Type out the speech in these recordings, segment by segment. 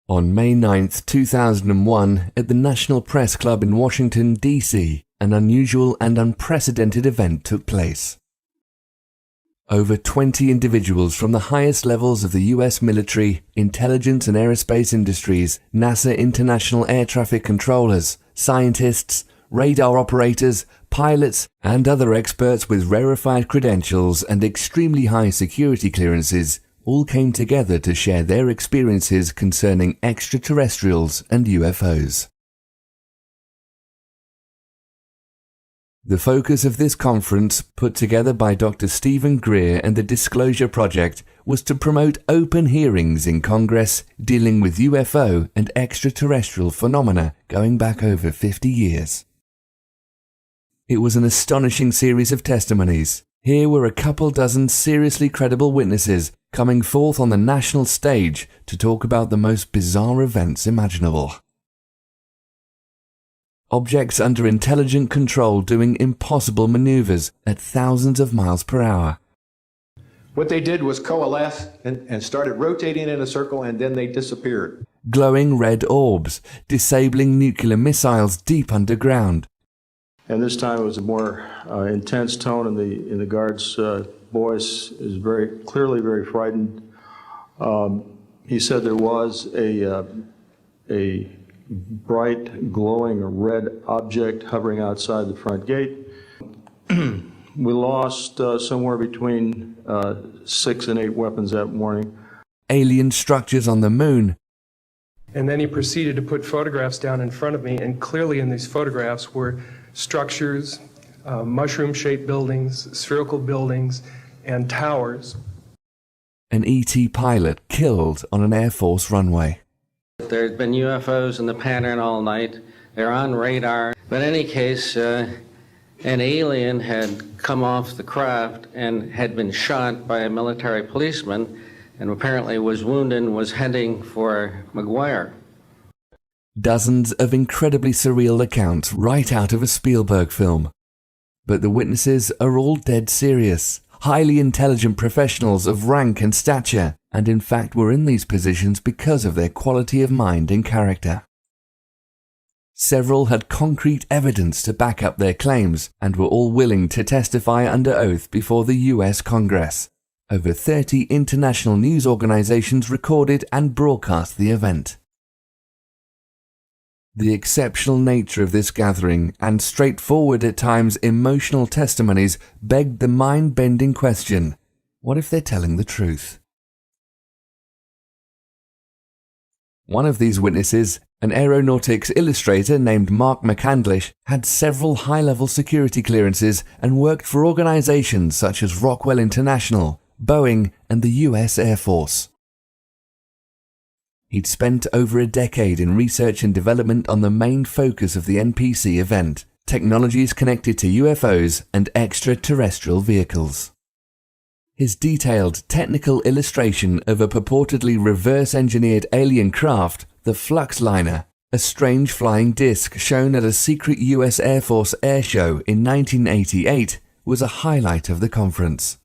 On May 9, 2001, at the National Press Club in Washington, D.C., an unusual and unprecedented event took place. Over 20 individuals from the highest levels of the U.S. military, intelligence and aerospace industries, NASA international air traffic controllers, scientists, radar operators, pilots, and other experts with rarefied credentials and extremely high security clearances all came together to share their experiences concerning extraterrestrials and UFOs. The focus of this conference, put together by Dr. Stephen Greer and the Disclosure Project, was to promote open hearings in Congress dealing with UFO and extraterrestrial phenomena going back over 50 years. It was an astonishing series of testimonies. Here were a couple dozen seriously credible witnesses coming forth on the national stage to talk about the most bizarre events imaginable. Objects under intelligent control doing impossible maneuvers at thousands of miles per hour. What they did was coalesce and started rotating in a circle, and then they disappeared. Glowing red orbs, disabling nuclear missiles deep underground. And this time it was a more intense tone in the guard's voice. Is very clearly very frightened. He said there was a bright, glowing red object hovering outside the front gate. We lost somewhere between 6 and 8 weapons that morning. Alien structures on the moon. And then he proceeded to put photographs down in front of me, and clearly in these photographs were structures, mushroom-shaped buildings, spherical buildings, and towers. An ET pilot killed on an Air Force runway. There's been UFOs in the pattern all night. They're on radar. But in any case, an alien had come off the craft and had been shot by a military policeman and apparently was wounded and was heading for McGuire. Dozens of incredibly surreal accounts right out of a Spielberg film. But the witnesses are all dead serious, highly intelligent professionals of rank and stature, and in fact were in these positions because of their quality of mind and character. Several had concrete evidence to back up their claims and were all willing to testify under oath before the US Congress. Over 30 international news organizations recorded and broadcast the event. The exceptional nature of this gathering and straightforward at times emotional testimonies begged the mind-bending question, what if they're telling the truth? One of these witnesses, an aeronautics illustrator named Mark McCandlish, had several high-level security clearances and worked for organizations such as Rockwell International, Boeing, and the US Air Force. He'd spent over a decade in research and development on the main focus of the NPC event, technologies connected to UFOs and extraterrestrial vehicles. His detailed technical illustration of a purportedly reverse-engineered alien craft, the Fluxliner, a strange flying disc shown at a secret US Air Force air show in 1988, was a highlight of the conference.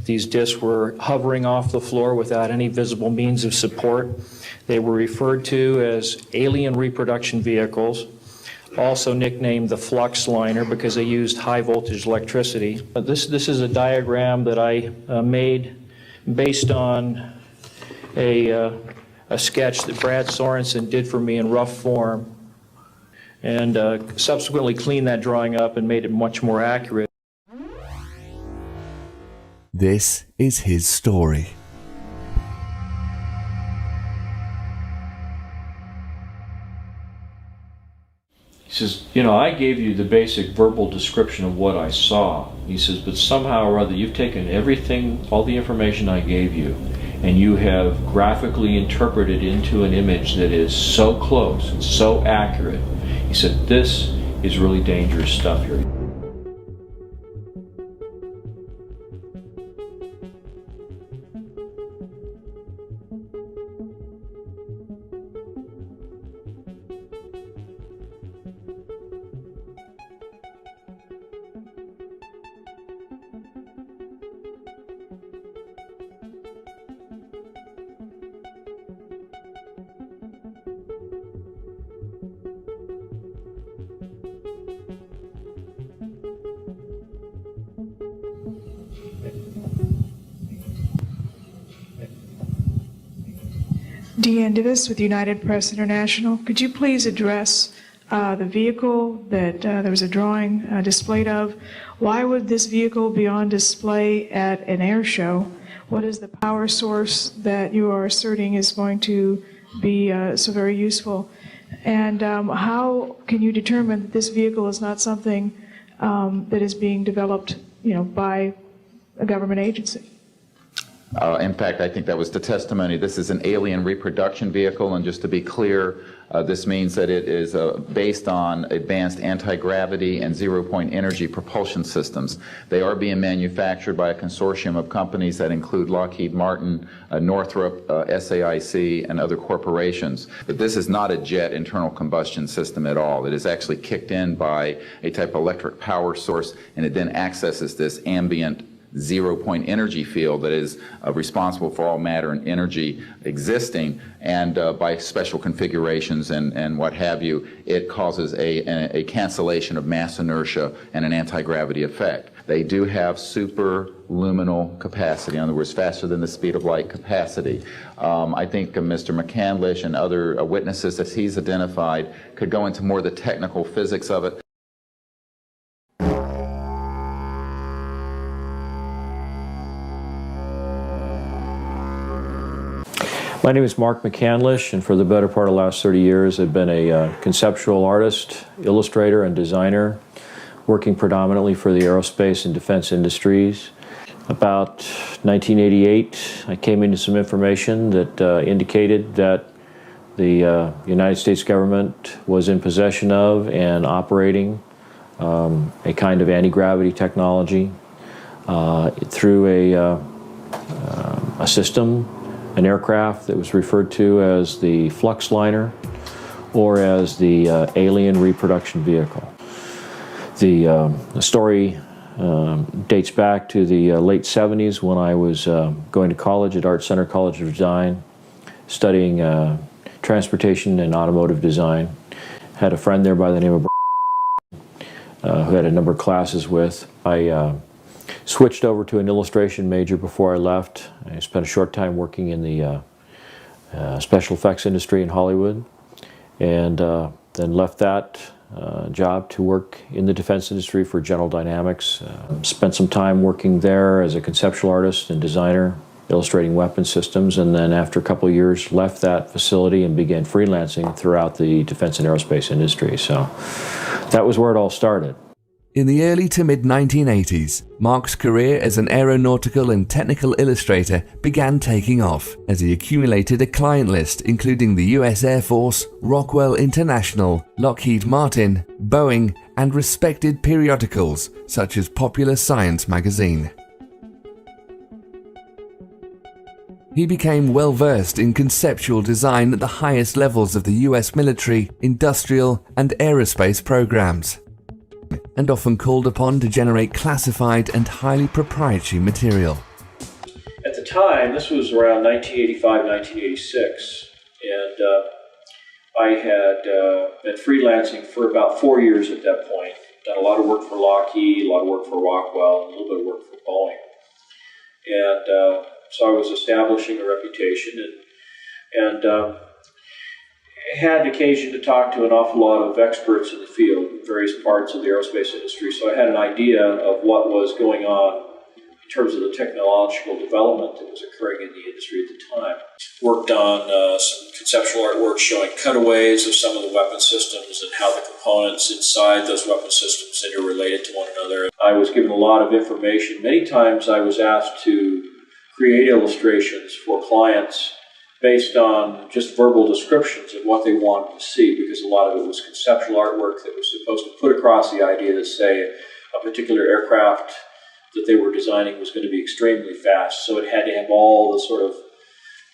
These discs were hovering off the floor without any visible means of support. They were referred to as alien reproduction vehicles, also nicknamed the Fluxliner because they used high voltage electricity. This is a diagram that I made based on a sketch that Brad Sorensen did for me in rough form, and subsequently cleaned that drawing up and made it much more accurate. This is his story. He says, you know, I gave you the basic verbal description of what I saw. He says, but somehow or other you've taken everything, all the information I gave you, and you have graphically interpreted into an image that is so close and so accurate. He said, this is really dangerous stuff here. Deanne Divis with United Press International. Could you please address the vehicle that there was a drawing displayed of? Why would this vehicle be on display at an air show? What is the power source that you are asserting is going to be so very useful? And how can you determine that this vehicle is not something that is being developed, by a government agency? In fact, I think that was the testimony. This is an alien reproduction vehicle, and just to be clear, this means that it is based on advanced anti-gravity and zero-point energy propulsion systems. They are being manufactured by a consortium of companies that include Lockheed Martin, Northrop, SAIC, and other corporations. But this is not a jet internal combustion system at all. It is actually kicked in by a type of electric power source, and it then accesses this ambient zero-point energy field that is responsible for all matter and energy existing, and by special configurations and what have you, it causes a cancellation of mass inertia and an anti-gravity effect. They do have superluminal capacity, in other words, faster than the speed of light capacity. I think Mr. McCandlish and other witnesses that he's identified could go into more of the technical physics of it. My name is Mark McCandlish, and for the better part of the last 30 years I've been a conceptual artist, illustrator, and designer, working predominantly for the aerospace and defense industries. About 1988, I came into some information that indicated that the United States government was in possession of and operating a kind of anti-gravity technology through a system, an aircraft that was referred to as the Fluxliner or as the alien reproduction vehicle. The story dates back to the late 70s when I was going to college at Art Center College of Design, studying transportation and automotive design. Had a friend there by the name of who had a number of classes with. I switched over to an illustration major before I left. I spent a short time working in the special effects industry in Hollywood, and then left that job to work in the defense industry for General Dynamics. Spent some time working there as a conceptual artist and designer, illustrating weapon systems, and then after a couple of years left that facility and began freelancing throughout the defense and aerospace industry. So that was where it all started. In the early to mid-1980s, Mark's career as an aeronautical and technical illustrator began taking off as he accumulated a client list including the US Air Force, Rockwell International, Lockheed Martin, Boeing, and respected periodicals such as Popular Science magazine. He became well-versed in conceptual design at the highest levels of the US military, industrial, and aerospace programs, and often called upon to generate classified and highly proprietary material. At the time, this was around 1985, 1986, and I had been freelancing for about 4 years at that point. Done a lot of work for Lockheed, a lot of work for Rockwell, and a little bit of work for Boeing. And so I was establishing a reputation, and had occasion to talk to an awful lot of experts in the field, in various parts of the aerospace industry, so I had an idea of what was going on in terms of the technological development that was occurring in the industry at the time. Worked on some conceptual artwork showing cutaways of some of the weapon systems and how the components inside those weapon systems interrelated to one another. I was given a lot of information. Many times I was asked to create illustrations for clients based on just verbal descriptions of what they wanted to see, because a lot of it was conceptual artwork that was supposed to put across the idea that, say, a particular aircraft that they were designing was going to be extremely fast, so it had to have all the sort of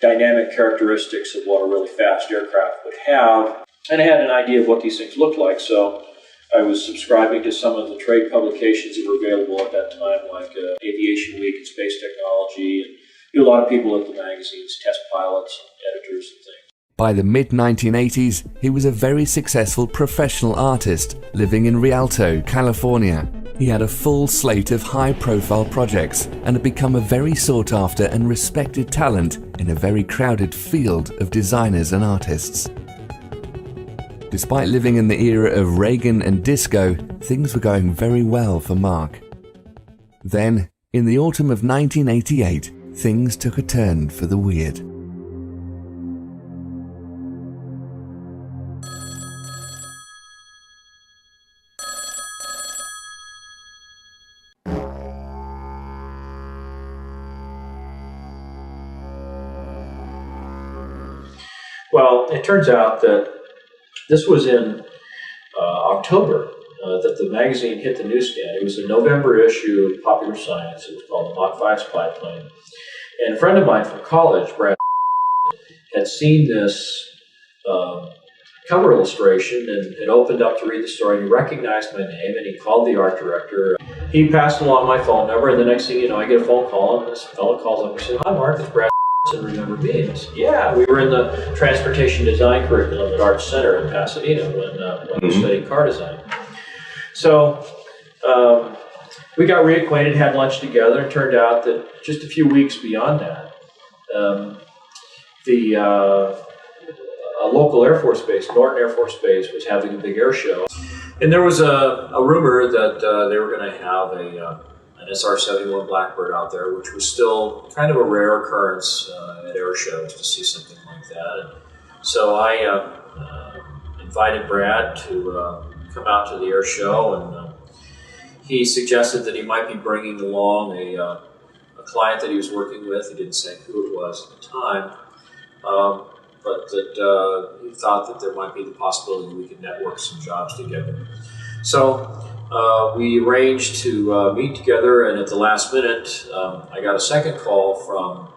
dynamic characteristics of what a really fast aircraft would have, and I had an idea of what these things looked like, so I was subscribing to some of the trade publications that were available at that time, like Aviation Week and Space Technology, and a lot of people at the magazines, test pilots, editors, and things. By the mid-1980s, he was a very successful professional artist living in Rialto, California, He had a full slate of high-profile projects and had become a very sought-after and respected talent in a very crowded field of designers and artists. Despite living in the era of Reagan and disco, things were going very well for Mark. Then, in the autumn of 1988, things took a turn for the weird. Well, it turns out that this was in October that the magazine hit the newsstand. It was a November issue of Popular Science. It was called the Mach 5 Spy Plane. And a friend of mine from college, Brad, had seen this cover illustration and had opened up to read the story. And he recognized my name and he called the art director. He passed along my phone number, and the next thing you know, I get a phone call, and this fellow calls up and says, "Hi, Mark, it's Brad. And remember me?" And I said, "Yeah, we were in the transportation design curriculum at Arts Center in Pasadena when we studied car design." So we got reacquainted, had lunch together, and it turned out that just a few weeks beyond that, a local Air Force base, Norton Air Force Base, was having a big air show. And there was a rumor that they were going to have an SR-71 Blackbird out there, which was still kind of a rare occurrence at air shows to see something like that. And so I invited Brad to come out to the air show, and he suggested that he might be bringing along a client that he was working with. He didn't say who it was at the time, but that he thought that there might be the possibility we could network some jobs together. So we arranged to meet together, and at the last minute, I got a second call from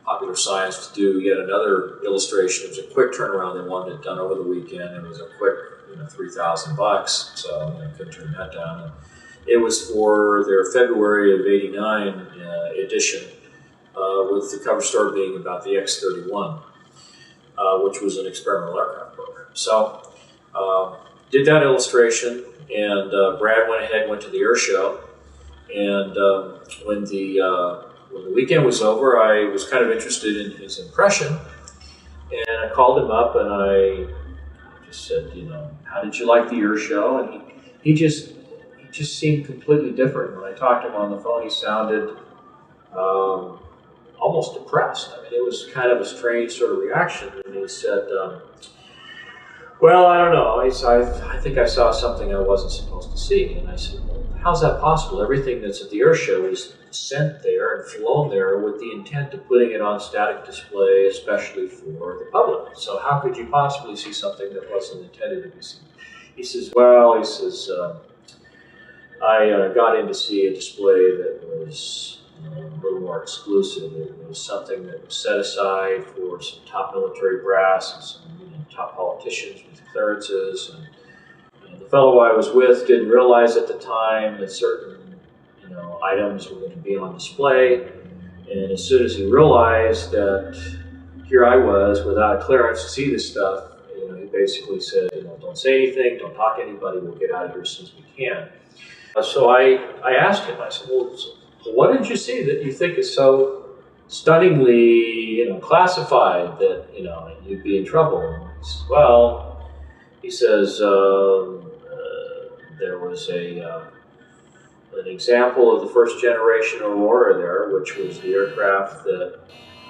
Popular Science to do yet another illustration. It was a quick turnaround. They wanted it done over the weekend. It was a quick, $3,000, so I couldn't turn that down. And it was for their February of '89 edition, with the cover story being about the X-31, which was an experimental aircraft program. So did that illustration. And Brad went ahead, went to the air show, and when the weekend was over, I was kind of interested in his impression, and I called him up and I just said, "How did you like the air show?" And he just seemed completely different. When I talked to him on the phone, he sounded almost depressed. I mean, it was kind of a strange sort of reaction, and he said, "Well, I don't know. I think I saw something I wasn't supposed to see." And I said, "Well, how's that possible? Everything that's at the air show is sent there and flown there with the intent of putting it on static display, especially for the public. So how could you possibly see something that wasn't intended to be seen?" He says, I got in to see a display that was a little more exclusive. It was something that was set aside for some top military brass and some top politicians with clearances. And the fellow I was with didn't realize at the time that certain items were going to be on display. And as soon as he realized that here I was without a clearance to see this stuff, he basically said, "Don't say anything, don't talk to anybody, we'll get out of here as soon as we can." So I asked him, I said, "Well, what did you see that you think is so stunningly, classified that, you'd be in trouble?" And he says, there was an example of the first generation Aurora there, which was the aircraft that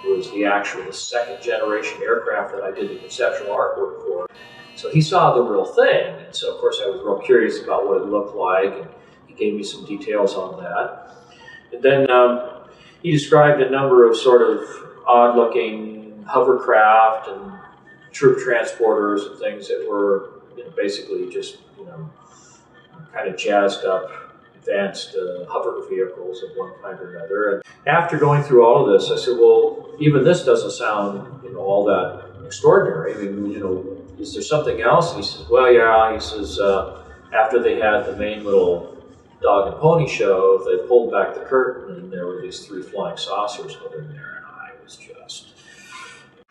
was the second generation aircraft that I did the conceptual artwork for. So he saw the real thing. And so, of course, I was real curious about what it looked like, and he gave me some details on that. And then he described a number of sort of odd-looking hovercraft and troop transporters and things that were basically just kind of jazzed up, advanced hover vehicles of one kind or another. And after going through all of this, I said, "Well, even this doesn't sound all that extraordinary. I mean, is there something else?" And he says, "Well, yeah." He says, after they had the main little dog and pony show, they pulled back the curtain and there were these 3 flying saucers hovering there, and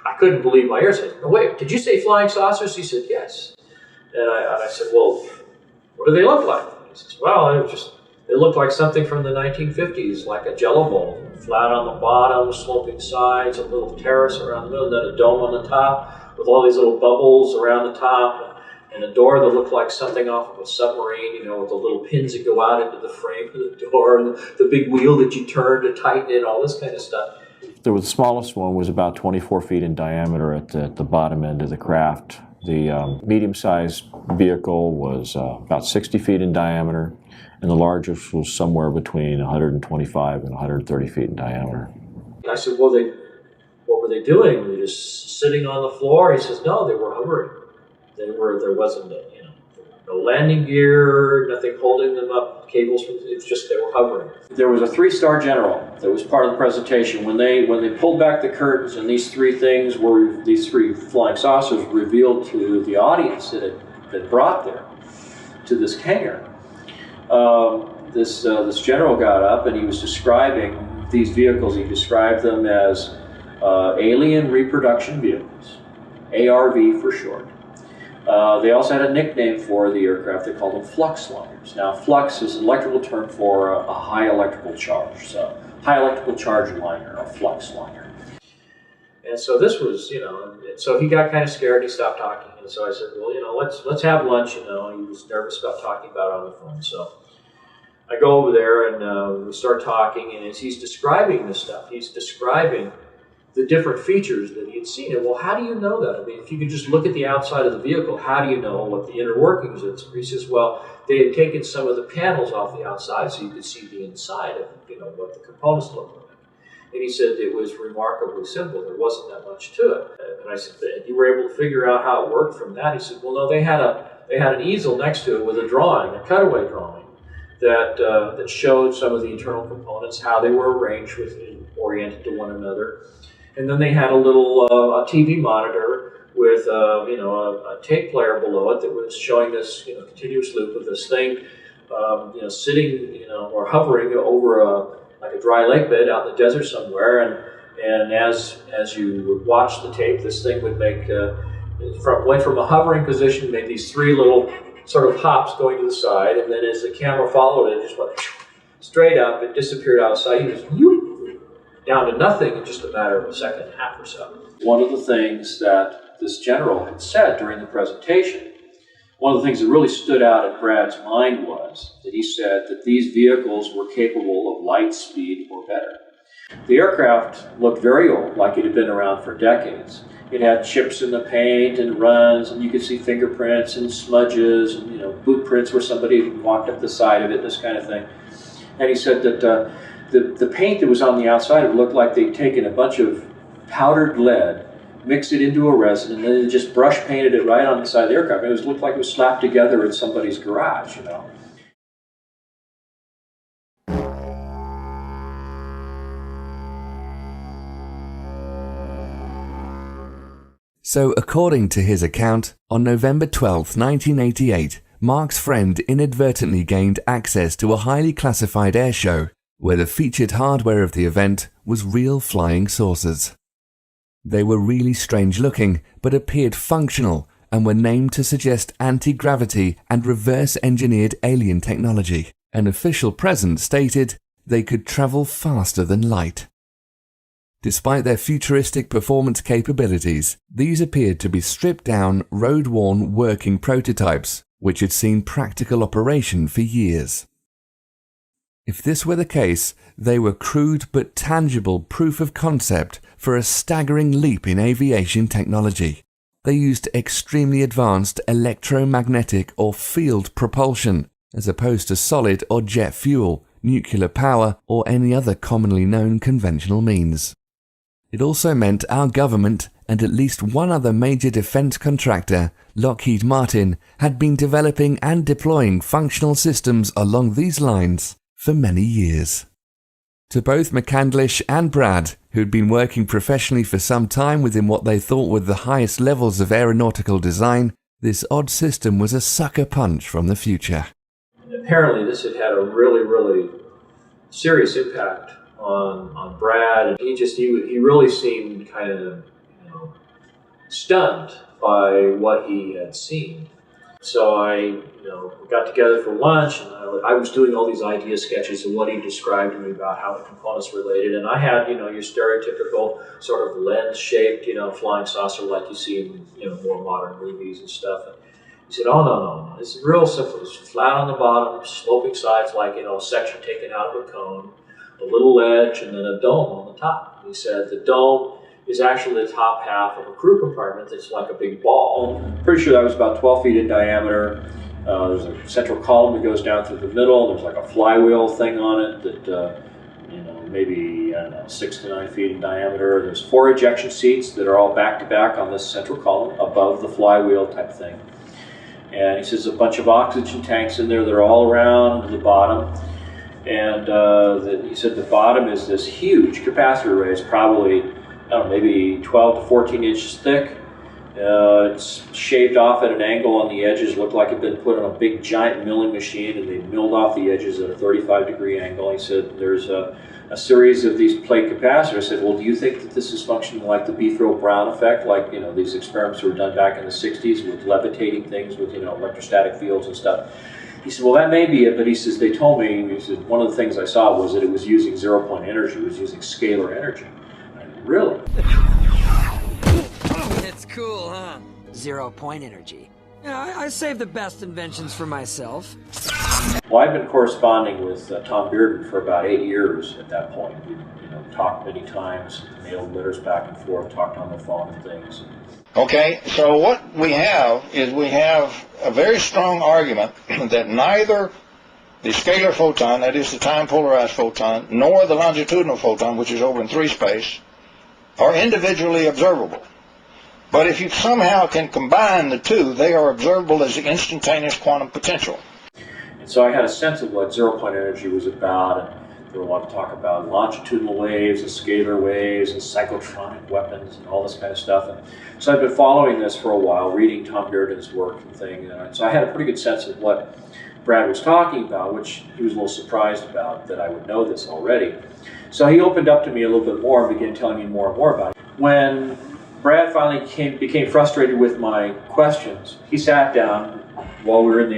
I couldn't believe my ears. I said, "No, wait, did you say flying saucers?" He said, "Yes." And I said, "Well, what do they look like?" He says, "Well, it was just It looked like something from the 1950s, like a jello bowl, flat on the bottom, sloping sides, a little terrace around the middle, and then a dome on the top with all these little bubbles around the top, and a door that looked like something off of a submarine, you know, with the little pins that go out into the frame of the door, and the big wheel that you turn to tighten it, all this kind of stuff. The smallest one was about 24 feet in diameter at the bottom end of the craft. The medium-sized vehicle was about 60 feet in diameter, and the largest was somewhere between 125 and 130 feet in diameter. I said, well, what were they doing? Were they just sitting on the floor? He says, no, they were hovering. There wasn't, no landing gear, nothing holding them up, cables. It's just they were hovering. There was a 3-star general that was part of the presentation. When they pulled back the curtains and these three flying saucers revealed to the audience that had brought there to this hangar. This general got up and he was describing these vehicles. He described them as alien reproduction vehicles, ARV for short. They also had a nickname for the aircraft. They called them flux liners. Now, flux is an electrical term for a high electrical charge. So, high electrical charge liner, a flux liner. And so this was, so he got kind of scared. He stopped talking. And so I said, well, let's have lunch. He was nervous about talking about it on the phone. So I go over there and we start talking. And as he's describing this stuff, he's describing the different features that he had seen. And well, how do you know that? I mean, if you could just look at the outside of the vehicle, how do you know what the inner workings is? He says, well, they had taken some of the panels off the outside so you could see the inside of, what the components looked like. And he said it was remarkably simple. There wasn't that much to it. And I said, you were able to figure out how it worked from that? He said, well, no, they had an easel next to it with a drawing, a cutaway drawing, that showed some of the internal components, how they were arranged oriented to one another. And then they had a little a TV monitor with a tape player below it that was showing this continuous loop of this thing sitting or hovering over like a dry lake bed out in the desert somewhere. And as you would watch the tape, this thing would make went from a hovering position, made these 3 little sort of hops going to the side, and then as the camera followed it, just went straight up and disappeared outside. It was down to nothing in just a matter of a second and a half or so. One of the things that this general had said during the presentation, one of the things that really stood out in Brad's mind was that he said that these vehicles were capable of light speed or better. The aircraft looked very old, like it had been around for decades. It had chips in the paint and runs, and you could see fingerprints and smudges and boot prints where somebody had walked up the side of it, this kind of thing. And he said that the paint that was on the outside, it looked like they'd taken a bunch of powdered lead, mixed it into a resin, and then just brush painted it right on the side of the aircraft. It looked like it was slapped together in somebody's garage, So, according to his account, on November 12, 1988, Mark's friend inadvertently gained access to a highly classified airshow where the featured hardware of the event was real flying saucers. They were really strange looking, but appeared functional and were named to suggest anti-gravity and reverse-engineered alien technology. An official presence stated they could travel faster than light. Despite their futuristic performance capabilities, these appeared to be stripped-down, road-worn working prototypes, which had seen practical operation for years. If this were the case, they were crude but tangible proof of concept for a staggering leap in aviation technology. They used extremely advanced electromagnetic or field propulsion, as opposed to solid or jet fuel, nuclear power, or any other commonly known conventional means. It also meant our government and at least one other major defense contractor, Lockheed Martin, had been developing and deploying functional systems along these lines for many years. To both McCandlish and Brad, who'd been working professionally for some time within what they thought were the highest levels of aeronautical design, this odd system was a sucker punch from the future. Apparently this had had a really, really serious impact on Brad, and he really seemed kind of stunned by what he had seen. So we got together for lunch, and I was doing all these idea sketches of what he described to me about how the components related. And I had, your stereotypical sort of lens-shaped, flying saucer like you see in, more modern movies and stuff. And he said, "Oh, no. This is real simple. It's flat on the bottom, sloping sides like, a section taken out of a cone, a little ledge, and then a dome on the top." And he said the dome is actually the top half of a crew compartment that's like a big ball. I'm pretty sure that was about 12 feet in diameter. There's a central column that goes down through the middle. There's like a flywheel thing on it that, maybe, 6 to 9 feet in diameter. There's 4 ejection seats that are all back to back on this central column above the flywheel type thing. And he says a bunch of oxygen tanks in there that are all around the bottom. And he said the bottom is this huge capacitor array. It's probably, maybe 12 to 14 inches thick. It's shaved off at an angle on the edges, looked like it had been put on a big giant milling machine, and they milled off the edges at a 35-degree angle. He said there's a series of these plate capacitors. I said, "Well, do you think that this is functioning like the Beethrow-Brown effect, like, these experiments were done back in the 60s with levitating things with, electrostatic fields and stuff?" He said, "Well, that may be it," but he says, "They told me," he said, "one of the things I saw was that it was using zero-point energy, it was using scalar energy." I said, "Really?" It's cool, huh? 0-point energy. I save the best inventions for myself. Well, I've been corresponding with Tom Bearden for about 8 years at that point. We, talked many times, mailed letters back and forth, talked on the phone and things. Okay, so what we have is a very strong argument that neither the scalar photon, that is the time polarized photon, nor the longitudinal photon, which is over in 3 space, are individually observable. But if you somehow can combine the two, they are observable as the instantaneous quantum potential. And so I had a sense of what zero-point energy was about, and there were a lot of talk about longitudinal waves and scalar waves and cyclotronic weapons and all this kind of stuff. And so I've been following this for a while, reading Tom Bearden's work and things. And so I had a pretty good sense of what Brad was talking about, which he was a little surprised about that I would know this already. So he opened up to me a little bit more and began telling me more and more about it. When Brad finally became frustrated with my questions, he sat down while we were in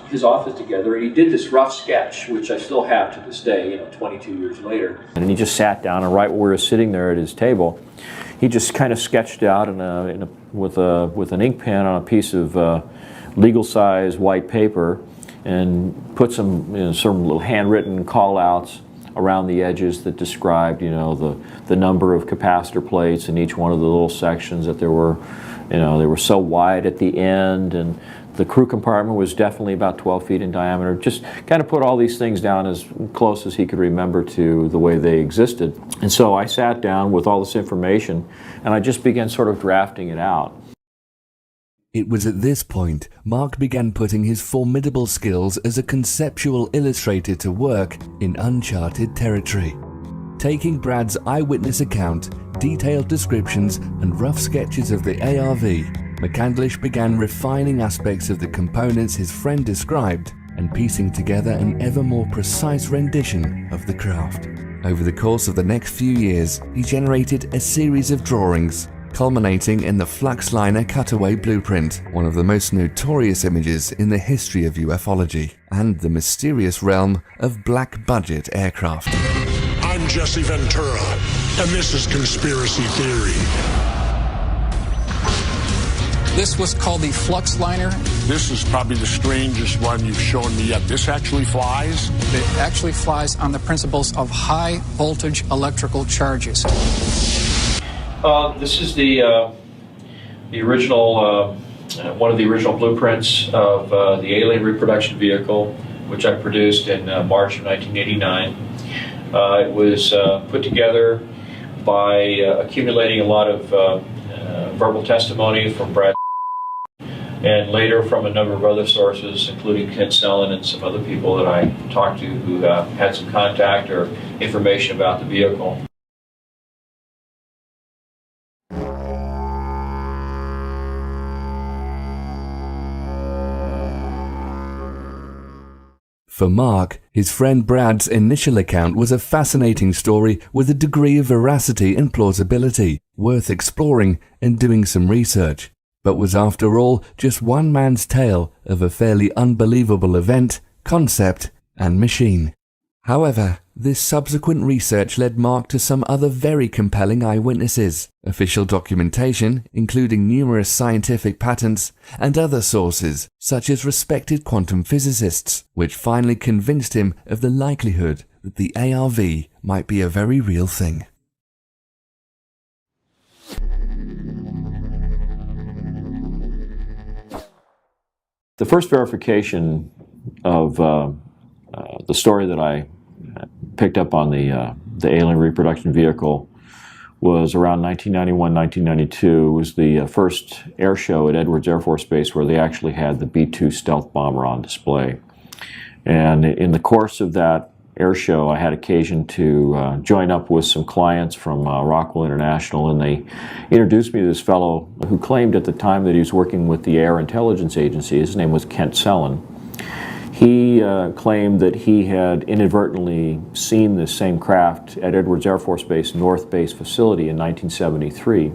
his office together, and he did this rough sketch, which I still have to this day, 22 years later. And he just sat down, and right where we were sitting there at his table, he just kind of sketched out with an ink pen on a piece of legal-size white paper, and put some little handwritten call-outs around the edges that described, the number of capacitor plates in each one of the little sections, that they were so wide at the end, and the crew compartment was definitely about 12 feet in diameter. Just kind of put all these things down as close as he could remember to the way they existed. And so I sat down with all this information, and I just began sort of drafting it out. It was at this point Mark began putting his formidable skills as a conceptual illustrator to work in uncharted territory. Taking Brad's eyewitness account, detailed descriptions, and rough sketches of the ARV, McCandlish began refining aspects of the components his friend described and piecing together an ever more precise rendition of the craft. Over the course of the next few years, he generated a series of drawings, culminating in the Fluxliner cutaway blueprint, one of the most notorious images in the history of ufology, and the mysterious realm of black-budget aircraft. I'm Jesse Ventura, and this is Conspiracy Theory. This was called the Fluxliner. This is probably the strangest one you've shown me yet. This actually flies? It actually flies on the principles of high voltage electrical charges. This is the original, one of the original blueprints of the alien reproduction vehicle, which I produced in March of 1989. It was put together by accumulating a lot of verbal testimony from Brad, and later from a number of other sources, including Ken Sellen and some other people that I talked to who had some contact or information about the vehicle. For Mark, his friend Brad's initial account was a fascinating story with a degree of veracity and plausibility, worth exploring and doing some research. but was after all just one man's tale of a fairly unbelievable event, concept, and machine. However, this subsequent research led Mark to some other very compelling eyewitnesses, official documentation, including numerous scientific patents, and other sources, such as respected quantum physicists, which finally convinced him of the likelihood that the ARV might be a very real thing. The first verification of the story that I picked up on the alien reproduction vehicle was around 1991, 1992. It was the first air show at Edwards Air Force Base where they actually had the B-2 stealth bomber on display. And in the course of that air show, I had occasion to join up with some clients from Rockwell International, and they introduced me to this fellow who claimed at the time that he was working with the Air Intelligence Agency. His name was Kent Sellen. He claimed that he had inadvertently seen this same craft at Edwards Air Force Base North Base facility in 1973.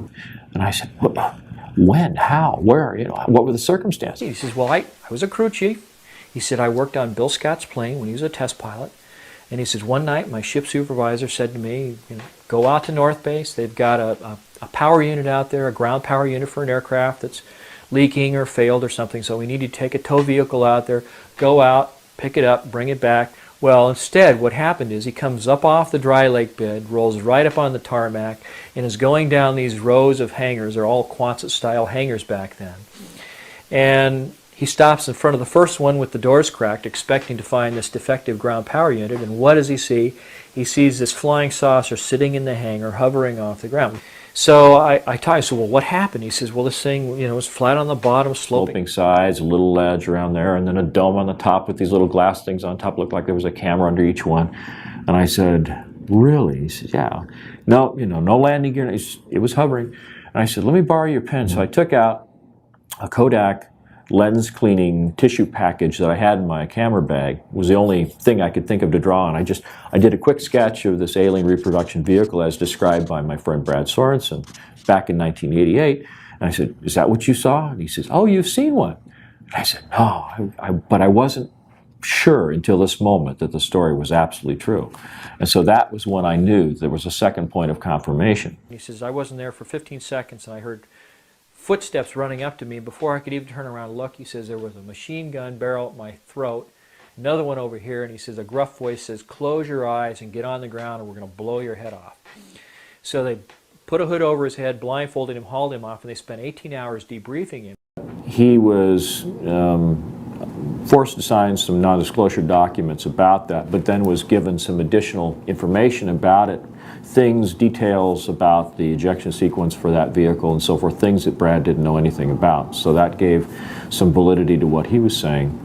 And I said, when, how, where, what were the circumstances? He says, well, I was a crew chief. He said, I worked on Bill Scott's plane when he was a test pilot. And he says, one night my ship supervisor said to me, go out to North Base. They've got a power unit out there, a ground power unit for an aircraft that's leaking or failed or something, so we need to take a tow vehicle out there, go out, pick it up, bring it back. Well, instead, what happened is he comes up off the dry lake bed, rolls right up on the tarmac, and is going down these rows of hangars. They're all Quonset-style hangars back then. And he stops in front of the first one with the doors cracked, expecting to find this defective ground power unit, and what does he see? He sees this flying saucer sitting in the hangar, hovering off the ground. So I said, well, what happened? He says, well, this thing, was flat on the bottom, sloping sides, a little ledge around there, and then a dome on the top with these little glass things on top. Looked like there was a camera under each one. And I said, really? He said, yeah. No, no landing gear. It was hovering. And I said, let me borrow your pen. So I took out a Kodak lens cleaning tissue package that I had in my camera bag. It was the only thing I could think of to draw on. I did a quick sketch of this alien reproduction vehicle as described by my friend Brad Sorensen back in 1988. And I said, is that what you saw? And he says, oh, you've seen one. And I said, no, but I wasn't sure until this moment that the story was absolutely true. And so that was when I knew there was a second point of confirmation. He says, I wasn't there for 15 seconds and I heard footsteps running up to me. Before I could even turn around and look, he says, there was a machine gun barrel at my throat, another one over here, and he says, a gruff voice says, close your eyes and get on the ground or we're going to blow your head off. So they put a hood over his head, blindfolded him, hauled him off, and they spent 18 hours debriefing him. He was forced to sign some non-disclosure documents about that, but then was given some additional information about it, details about the ejection sequence for that vehicle and so forth, things that Brad didn't know anything about. So that gave some validity to what he was saying.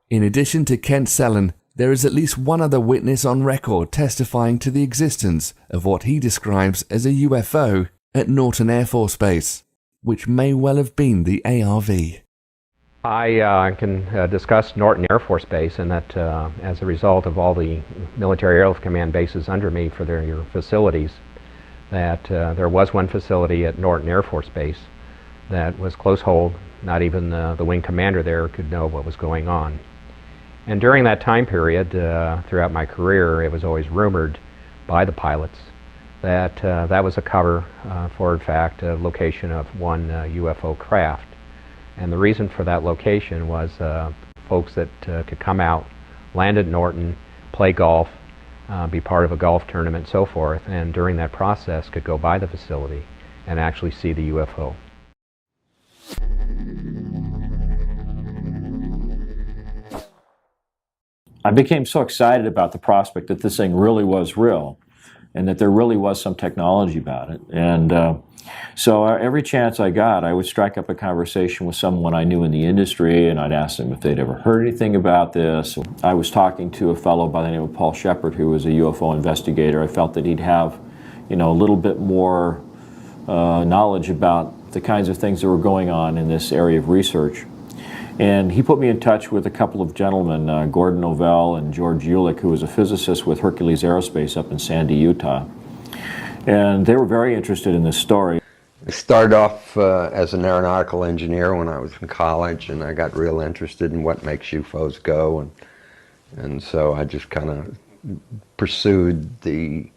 In addition to Kent Sellen, there is at least one other witness on record testifying to the existence of what he describes as a UFO at Norton Air Force Base, which may well have been the ARV. I can discuss Norton Air Force Base, and that as a result of all the military airlift command bases under me for their facilities, that there was one facility at Norton Air Force Base that was close hold. Not even the wing commander there could know what was going on. And during that time period, throughout my career, it was always rumored by the pilots that that was a cover for, in fact, a location of one UFO craft. And the reason for that location was folks that could come out, land at Norton, play golf, be part of a golf tournament, and so forth, and during that process could go by the facility and actually see the UFO. I became so excited about the prospect that this thing really was real and that there really was some technology about it. And so every chance I got, I would strike up a conversation with someone I knew in the industry, and I'd ask them if they'd ever heard anything about this. I was talking to a fellow by the name of Paul Shepard, who was a UFO investigator. I felt that he'd have, a little bit more knowledge about the kinds of things that were going on in this area of research. And he put me in touch with a couple of gentlemen, Gordon Ovell and George Ulick, who was a physicist with Hercules Aerospace up in Sandy, Utah. And they were very interested in this story. I started off as an aeronautical engineer when I was in college, and I got real interested in what makes UFOs go, and so I just kind of pursued the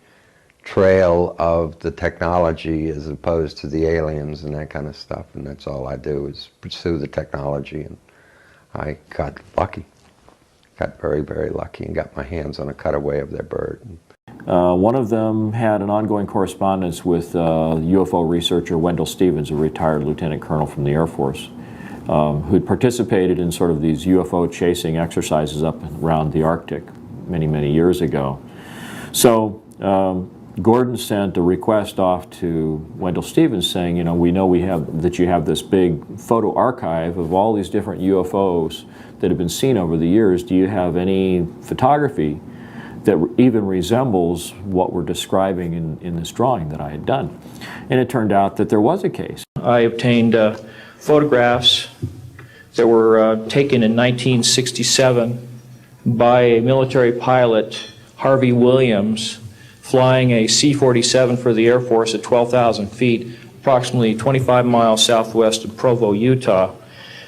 trail of the technology as opposed to the aliens and that kind of stuff, and that's all I do is pursue the technology, and I got lucky. Got very, very lucky and got my hands on a cutaway of their bird. One of them had an ongoing correspondence with UFO researcher Wendell Stevens, a retired lieutenant colonel from the Air Force, who'd participated in sort of these UFO chasing exercises up around the Arctic many, many years ago. So Gordon sent a request off to Wendell Stevens saying, you know we that you have this big photo archive of all these different UFOs that have been seen over the years. Do you have any photography that even resembles what we're describing in this drawing that I had done? And it turned out that there was a case. I obtained photographs that were taken in 1967 by a military pilot, Harvey Williams, flying a C-47 for the Air Force at 12,000 feet, approximately 25 miles southwest of Provo, Utah.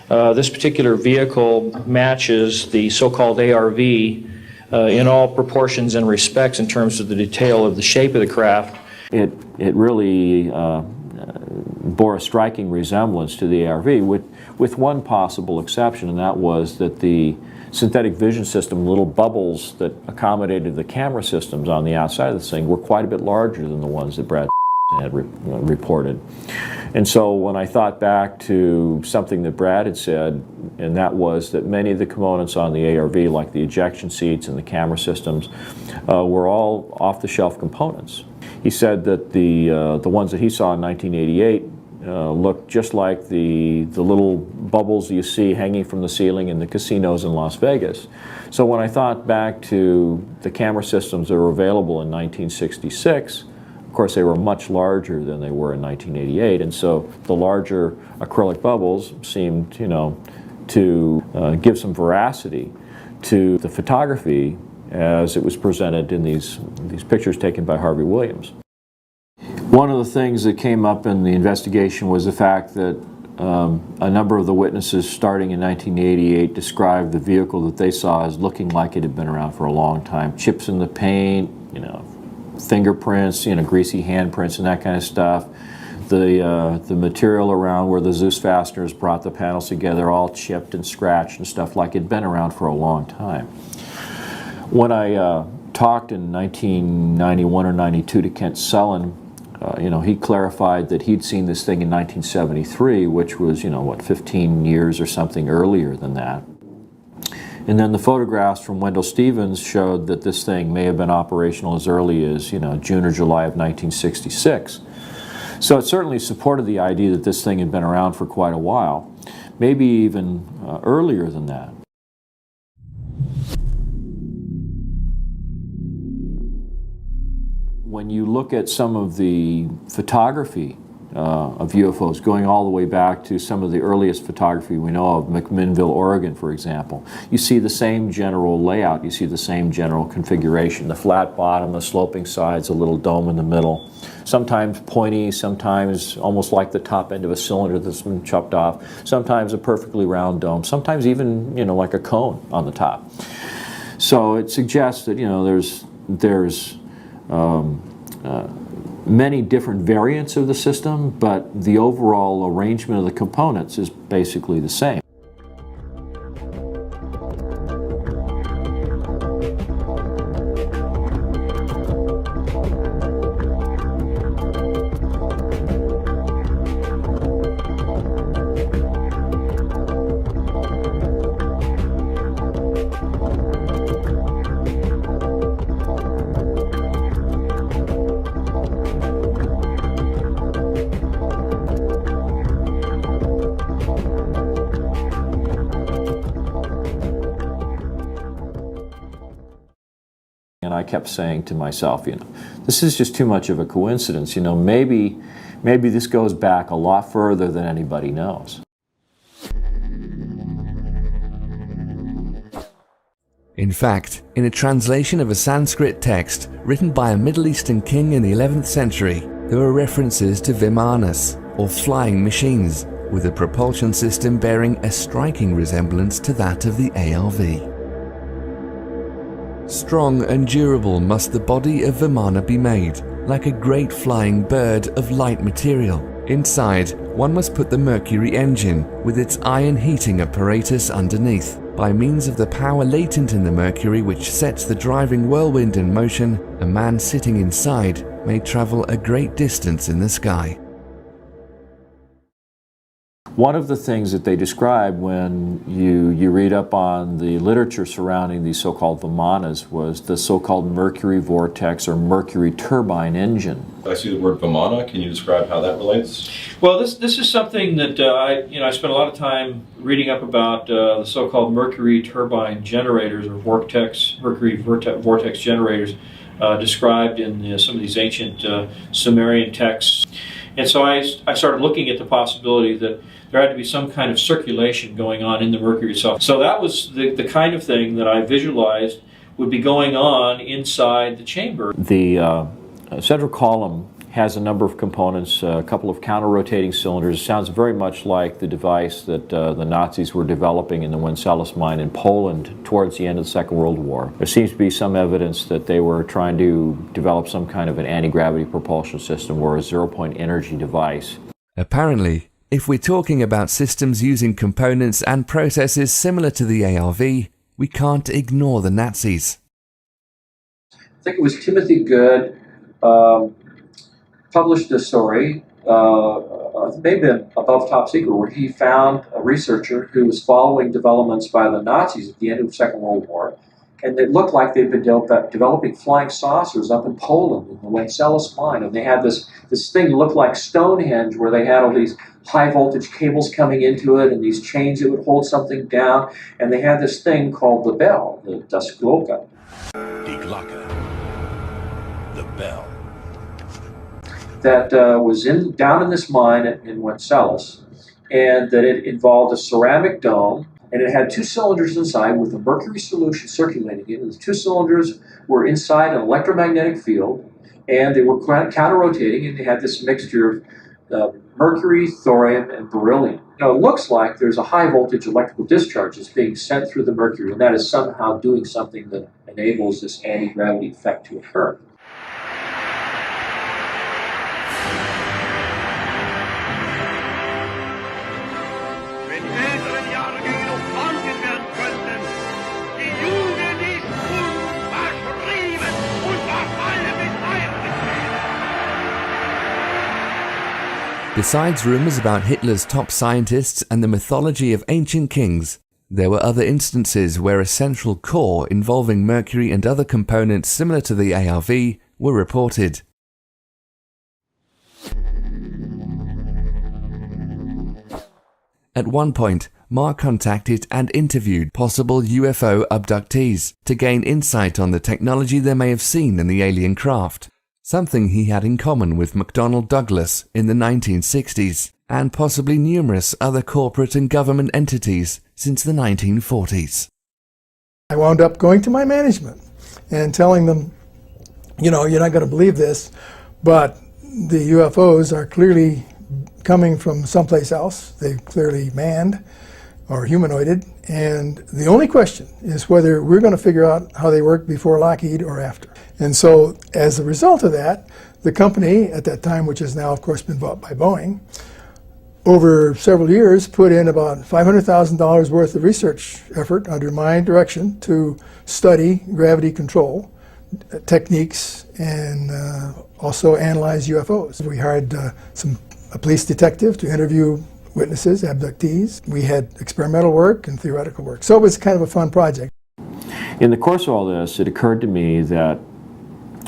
This particular vehicle matches the so-called ARV in all proportions and respects in terms of the detail of the shape of the craft. It really bore a striking resemblance to the ARV with one possible exception, and that was that the synthetic vision system, little bubbles that accommodated the camera systems on the outside of this thing, were quite a bit larger than the ones that Brad had reported. And so when I thought back to something that Brad had said, and that was that many of the components on the ARV, like the ejection seats and the camera systems, were all off-the-shelf components. He said that the ones that he saw in 1988 looked just like the little bubbles you see hanging from the ceiling in the casinos in Las Vegas. So when I thought back to the camera systems that were available in 1966, of course they were much larger than they were in 1988, and so the larger acrylic bubbles seemed, to give some veracity to the photography as it was presented in these pictures taken by Harvey Williams. One of the things that came up in the investigation was the fact that a number of the witnesses starting in 1988 described the vehicle that they saw as looking like it had been around for a long time. Chips in the paint, fingerprints, greasy handprints and that kind of stuff. The material around where the Zeus fasteners brought the panels together all chipped and scratched and stuff like it had been around for a long time. When I talked in 1991 or 92 to Kent Sullen, he clarified that he'd seen this thing in 1973, which was, 15 years or something earlier than that. And then the photographs from Wendell Stevens showed that this thing may have been operational as early as, June or July of 1966. So it certainly supported the idea that this thing had been around for quite a while, maybe even earlier than that. When you look at some of the photography of UFOs, going all the way back to some of the earliest photography we know of, McMinnville, Oregon, for example, you see the same general layout, you see the same general configuration, the flat bottom, the sloping sides, a little dome in the middle, sometimes pointy, sometimes almost like the top end of a cylinder that's been chopped off, sometimes a perfectly round dome, sometimes even, like a cone on the top. So it suggests that, there's many different variants of the system, but the overall arrangement of the components is basically the same. And I kept saying to myself, this is just too much of a coincidence. Maybe this goes back a lot further than anybody knows. In fact, in a translation of a Sanskrit text written by a Middle Eastern king in the 11th century, there were references to Vimanas, or flying machines, with a propulsion system bearing a striking resemblance to that of the ARV. Strong and durable must the body of Vimana be made, like a great flying bird of light material. Inside, one must put the Mercury engine with its iron heating apparatus underneath. By means of the power latent in the Mercury which sets the driving whirlwind in motion, a man sitting inside may travel a great distance in the sky. One of the things that they described when you read up on the literature surrounding these so-called Vimanas was the so-called Mercury vortex or Mercury turbine engine. I see the word Vimana. Can you describe how that relates? Well, this is something that I spent a lot of time reading up about the so-called Mercury turbine generators or Mercury vortex generators described in some of these ancient Sumerian texts. And so I started looking at the possibility that there had to be some kind of circulation going on in the Mercury itself. So that was the kind of thing that I visualized would be going on inside the chamber. The central column has a number of components, a couple of counter-rotating cylinders. It sounds very much like the device that the Nazis were developing in the Wenceslaus mine in Poland towards the end of the Second World War. There seems to be some evidence that they were trying to develop some kind of an anti-gravity propulsion system or a zero-point energy device. Apparently, if we're talking about systems using components and processes similar to the ARV, we can't ignore the Nazis. I think it was Timothy Good published a story, it may have been Above Top Secret, where he found a researcher who was following developments by the Nazis at the end of the Second World War, and it looked like they'd been developing flying saucers up in Poland in the Wenceslaus mine, and they had this thing that looked like Stonehenge, where they had all these high voltage cables coming into it and these chains that would hold something down, and they had this thing called the bell, the Das Glocke. Die Glocke. The bell. That was down in this mine in Wenceslaus, and that it involved a ceramic dome, and it had two cylinders inside with a mercury solution circulating in it. The two cylinders were inside an electromagnetic field, and they were counter-rotating, and they had this mixture of mercury, thorium, and beryllium. Now, it looks like there's a high-voltage electrical discharge that's being sent through the mercury, and that is somehow doing something that enables this anti-gravity effect to occur. Besides rumors about Hitler's top scientists and the mythology of ancient kings, there were other instances where a central core involving mercury and other components similar to the ARV were reported. At one point, Mark contacted and interviewed possible UFO abductees to gain insight on the technology they may have seen in the alien craft, something he had in common with McDonnell Douglas in the 1960s, and possibly numerous other corporate and government entities since the 1940s. I wound up going to my management and telling them, you know, you're not going to believe this, but the UFOs are clearly coming from someplace else. They're clearly manned or humanoided, and the only question is whether we're going to figure out how they work before Lockheed or after. And so as a result of that, the company at that time, which has now of course been bought by Boeing, over several years put in about $500,000 worth of research effort under my direction to study gravity control techniques and also analyze UFOs. We hired a police detective to interview witnesses, abductees. We had experimental work and theoretical work. So it was kind of a fun project. In the course of all this, it occurred to me that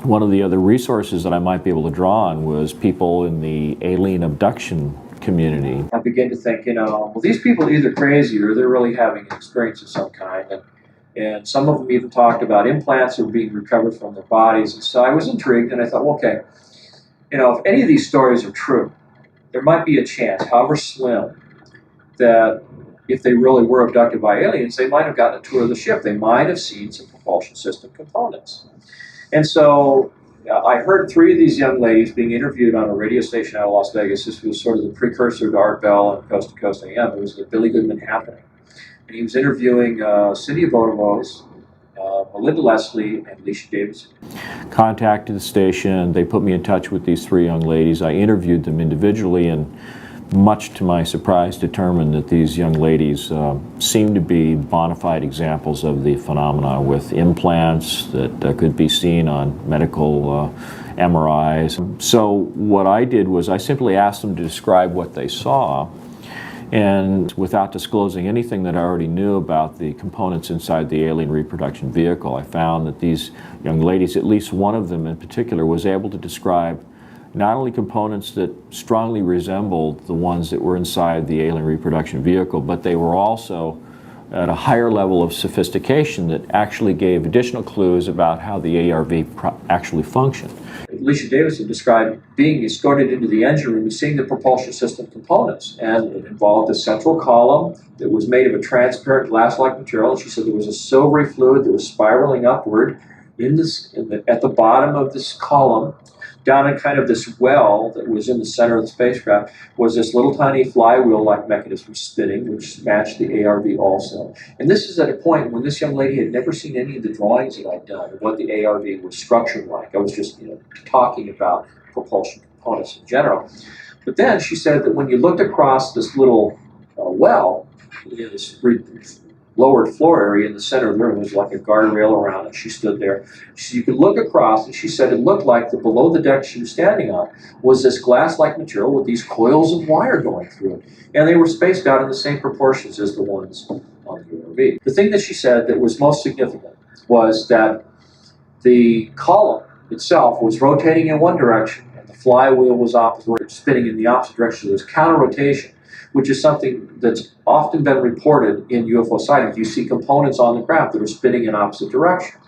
one of the other resources that I might be able to draw on was people in the alien abduction community. I began to think, well, these people are either crazy or they're really having an experience of some kind. And some of them even talked about implants that were being recovered from their bodies. And so I was intrigued, and I thought, well, okay, if any of these stories are true, there might be a chance, however slim, that if they really were abducted by aliens, they might have gotten a tour of the ship. They might have seen some propulsion system components. And so I heard three of these young ladies being interviewed on a radio station out of Las Vegas. This was sort of the precursor to Art Bell and Coast to Coast AM. It was the Billy Goodman Happening. And he was interviewing Cynthia Vodovose, Melinda Leslie, and Alicia Davidson. Contacted the station. They put me in touch with these three young ladies. I interviewed them individually, and much to my surprise determined that these young ladies seemed to be bona fide examples of the phenomena, with implants that could be seen on medical MRIs. So what I did was I simply asked them to describe what they saw, and without disclosing anything that I already knew about the components inside the alien reproduction vehicle, I found that these young ladies, at least one of them in particular, was able to describe not only components that strongly resembled the ones that were inside the alien reproduction vehicle, but they were also at a higher level of sophistication that actually gave additional clues about how the ARV actually functioned. Alicia Davidson described being escorted into the engine room and seeing the propulsion system components. And it involved a central column that was made of a transparent glass-like material. And she said there was a silvery fluid that was spiraling upward at the bottom of this column. Down in kind of this well that was in the center of the spacecraft was this little tiny flywheel-like mechanism spinning, which matched the ARV also. And this is at a point when this young lady had never seen any of the drawings that I'd done of what the ARV was structured like. I was just talking about propulsion components in general. But then she said that when you looked across this little well, this lowered floor area in the center of the room was like a guardrail around it. She stood there. You could look across, and she said it looked like below the deck she was standing on was this glass-like material with these coils of wire going through it. And they were spaced out in the same proportions as the ones on the ARV. The thing that she said that was most significant was that the column itself was rotating in one direction, and the flywheel was spinning in the opposite direction. There was counter-rotation, which is something that's often been reported in UFO sightings. You see components on the craft that are spinning in opposite directions.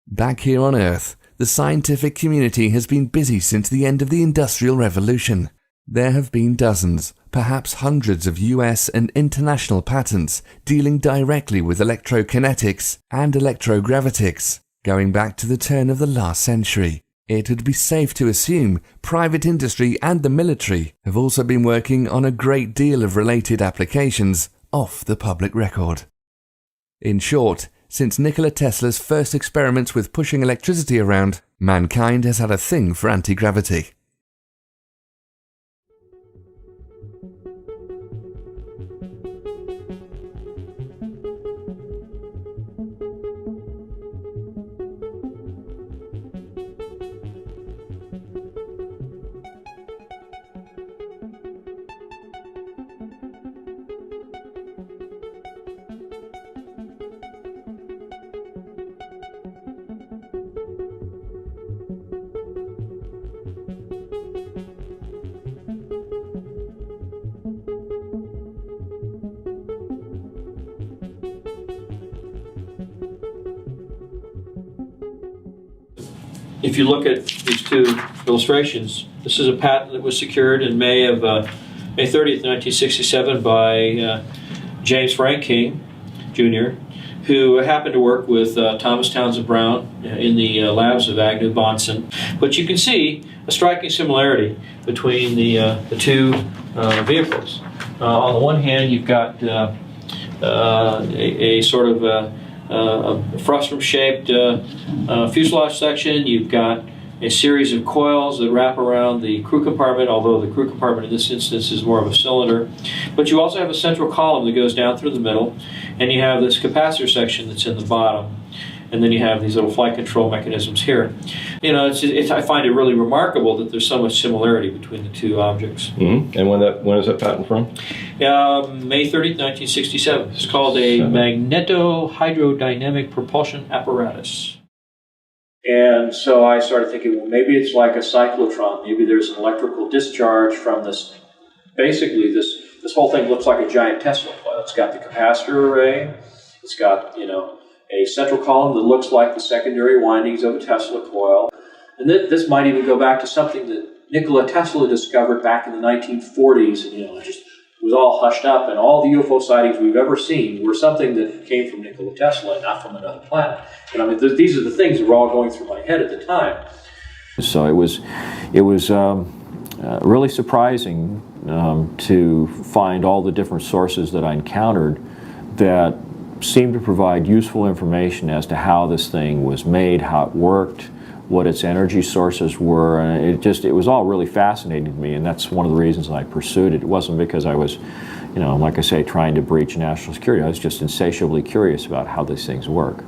Back here on Earth, the scientific community has been busy since the end of the Industrial Revolution. There have been dozens, perhaps hundreds of US and international patents dealing directly with electrokinetics and electrogravitics, going back to the turn of the last century. It would be safe to assume private industry and the military have also been working on a great deal of related applications off the public record. In short, since Nikola Tesla's first experiments with pushing electricity around, mankind has had a thing for anti-gravity. If you look at these two illustrations, this is a patent that was secured in May 30th, 1967 by James Frank King, Jr., who happened to work with Thomas Townsend Brown in the labs of Agnew Bonson. But you can see a striking similarity between the two vehicles. On the one hand, you've got a sort of a frustrum-shaped fuselage section. You've got a series of coils that wrap around the crew compartment, although the crew compartment in this instance is more of a cylinder. But you also have a central column that goes down through the middle, and you have this capacitor section that's in the bottom. And then you have these little flight control mechanisms here. You know, I find it really remarkable that there's so much similarity between the two objects. Mm-hmm. And when is that patent from? May 30th, 1967. It's called a magneto-hydrodynamic propulsion apparatus. And so I started thinking, well, maybe it's like a cyclotron. Maybe there's an electrical discharge from this. Basically, this whole thing looks like a giant Tesla coil. It's got the capacitor array. It's got, a central column that looks like the secondary windings of a Tesla coil. And this might even go back to something that Nikola Tesla discovered back in the 1940s, and just was all hushed up, and all the UFO sightings we've ever seen were something that came from Nikola Tesla and not from another planet. And I mean, these are the things that were all going through my head at the time. So it was really surprising to find all the different sources that I encountered that seemed to provide useful information as to how this thing was made, how it worked, what its energy sources were, and it was all really fascinating to me, and that's one of the reasons I pursued it. It wasn't because I was, like I say, trying to breach national security. I was just insatiably curious about how these things work.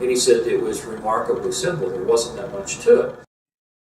And he said it was remarkably simple. There wasn't that much to it.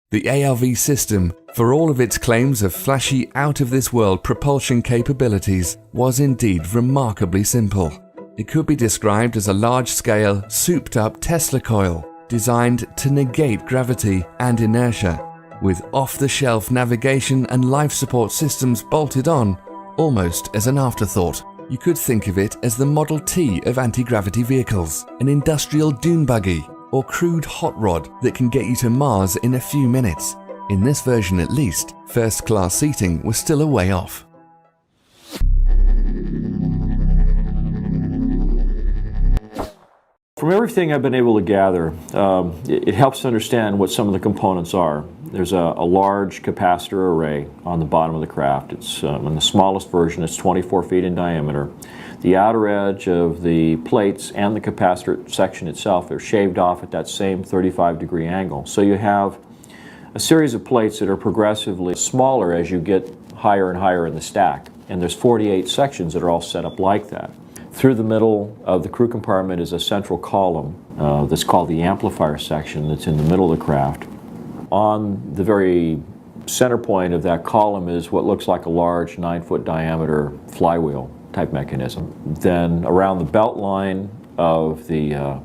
The ARV system, for all of its claims of flashy, out-of-this-world propulsion capabilities, was indeed remarkably simple. It could be described as a large-scale, souped-up Tesla coil, designed to negate gravity and inertia, with off-the-shelf navigation and life support systems bolted on, almost as an afterthought. You could think of it as the Model T of anti-gravity vehicles, an industrial dune buggy, or crude hot rod that can get you to Mars in a few minutes. In this version at least, first-class seating was still a way off. From everything I've been able to gather, it helps to understand what some of the components are. There's a large capacitor array on the bottom of the craft. It's in the smallest version, it's 24 feet in diameter. The outer edge of the plates and the capacitor section itself are shaved off at that same 35-degree angle. So you have a series of plates that are progressively smaller as you get higher and higher in the stack. And there's 48 sections that are all set up like that. Through the middle of the crew compartment is a central column that's called the amplifier section that's in the middle of the craft. On the very center point of that column is what looks like a large 9-foot diameter flywheel type mechanism. Then around the belt line of the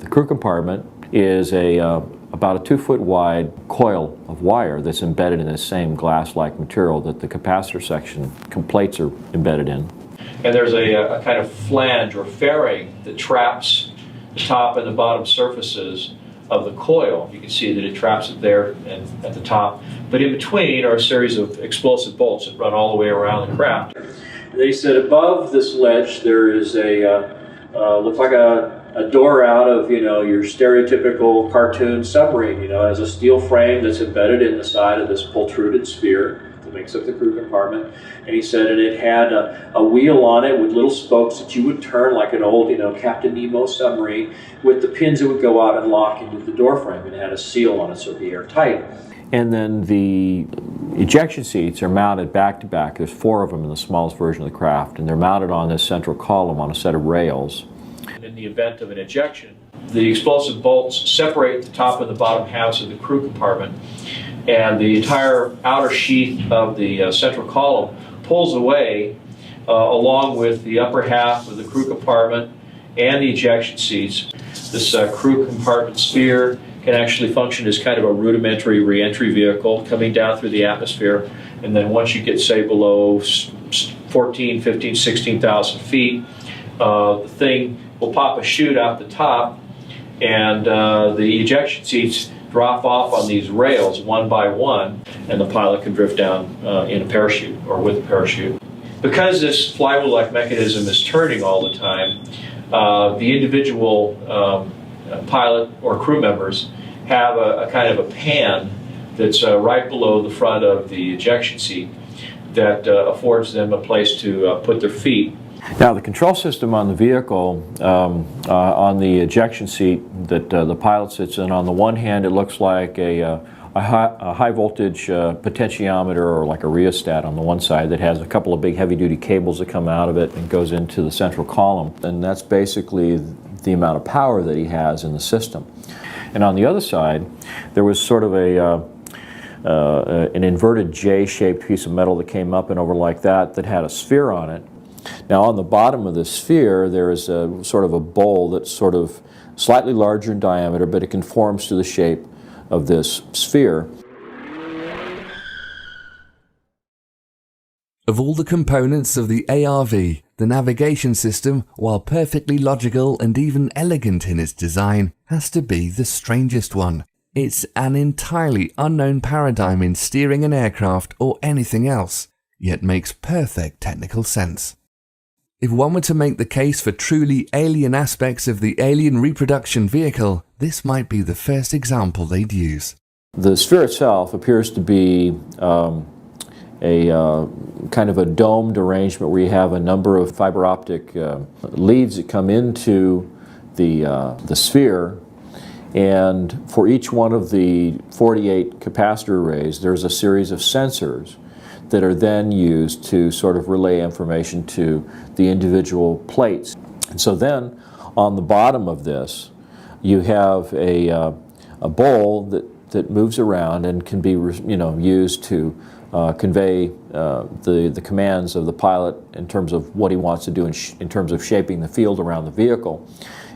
crew compartment is about a 2-foot wide coil of wire that's embedded in the same glass-like material that the capacitor section plates are embedded in. And there's a kind of flange or fairing that traps the top and the bottom surfaces of the coil. You can see that it traps it there and at the top. But in between are a series of explosive bolts that run all the way around the craft. They said above this ledge there is looks like a door out of, your stereotypical cartoon submarine. It has a steel frame that's embedded in the side of this protruded sphere that makes up the crew compartment. And he said it had a wheel on it with little spokes that you would turn like an old, Captain Nemo submarine, with the pins that would go out and lock into the door frame. And it had a seal on it so it'd be airtight. And then the ejection seats are mounted back to back. There's 4 of them in the smallest version of the craft, and they're mounted on this central column on a set of rails. In the event of an ejection, the explosive bolts separate the top and the bottom halves of the crew compartment, and the entire outer sheath of the central column pulls away along with the upper half of the crew compartment and the ejection seats. This crew compartment sphere can actually function as kind of a rudimentary re-entry vehicle coming down through the atmosphere, and then once you get, say, below 14, 15, 16,000 feet, the thing will pop a chute out the top, and the ejection seats drop off on these rails one by one, and the pilot can drift down in a parachute or with a parachute. Because this flywheel-like mechanism is turning all the time, the individual pilot or crew members have a kind of a pan that's right below the front of the ejection seat that affords them a place to put their feet. Now, the control system on the vehicle, on the ejection seat that the pilot sits in, on the one hand it looks like a high voltage potentiometer or like a rheostat on the one side that has a couple of big heavy duty cables that come out of it and goes into the central column, and that's basically the amount of power that he has in the system. And on the other side there was sort of an inverted J-shaped piece of metal that came up and over like that had a sphere on it. Now on the bottom of the sphere there is a sort of a bowl that's sort of slightly larger in diameter, but it conforms to the shape of this sphere. Of all the components of the ARV, the navigation system, while perfectly logical and even elegant in its design, has to be the strangest one. It's an entirely unknown paradigm in steering an aircraft or anything else, yet makes perfect technical sense. If one were to make the case for truly alien aspects of the alien reproduction vehicle, this might be the first example they'd use. The sphere itself appears to be a kind of a domed arrangement where you have a number of fiber optic leads that come into the sphere, and for each one of the 48 capacitor arrays there's a series of sensors that are then used to sort of relay information to the individual plates. And so then on the bottom of this you have a bowl that moves around and can be used to convey the commands of the pilot in terms of what he wants to do in terms of shaping the field around the vehicle.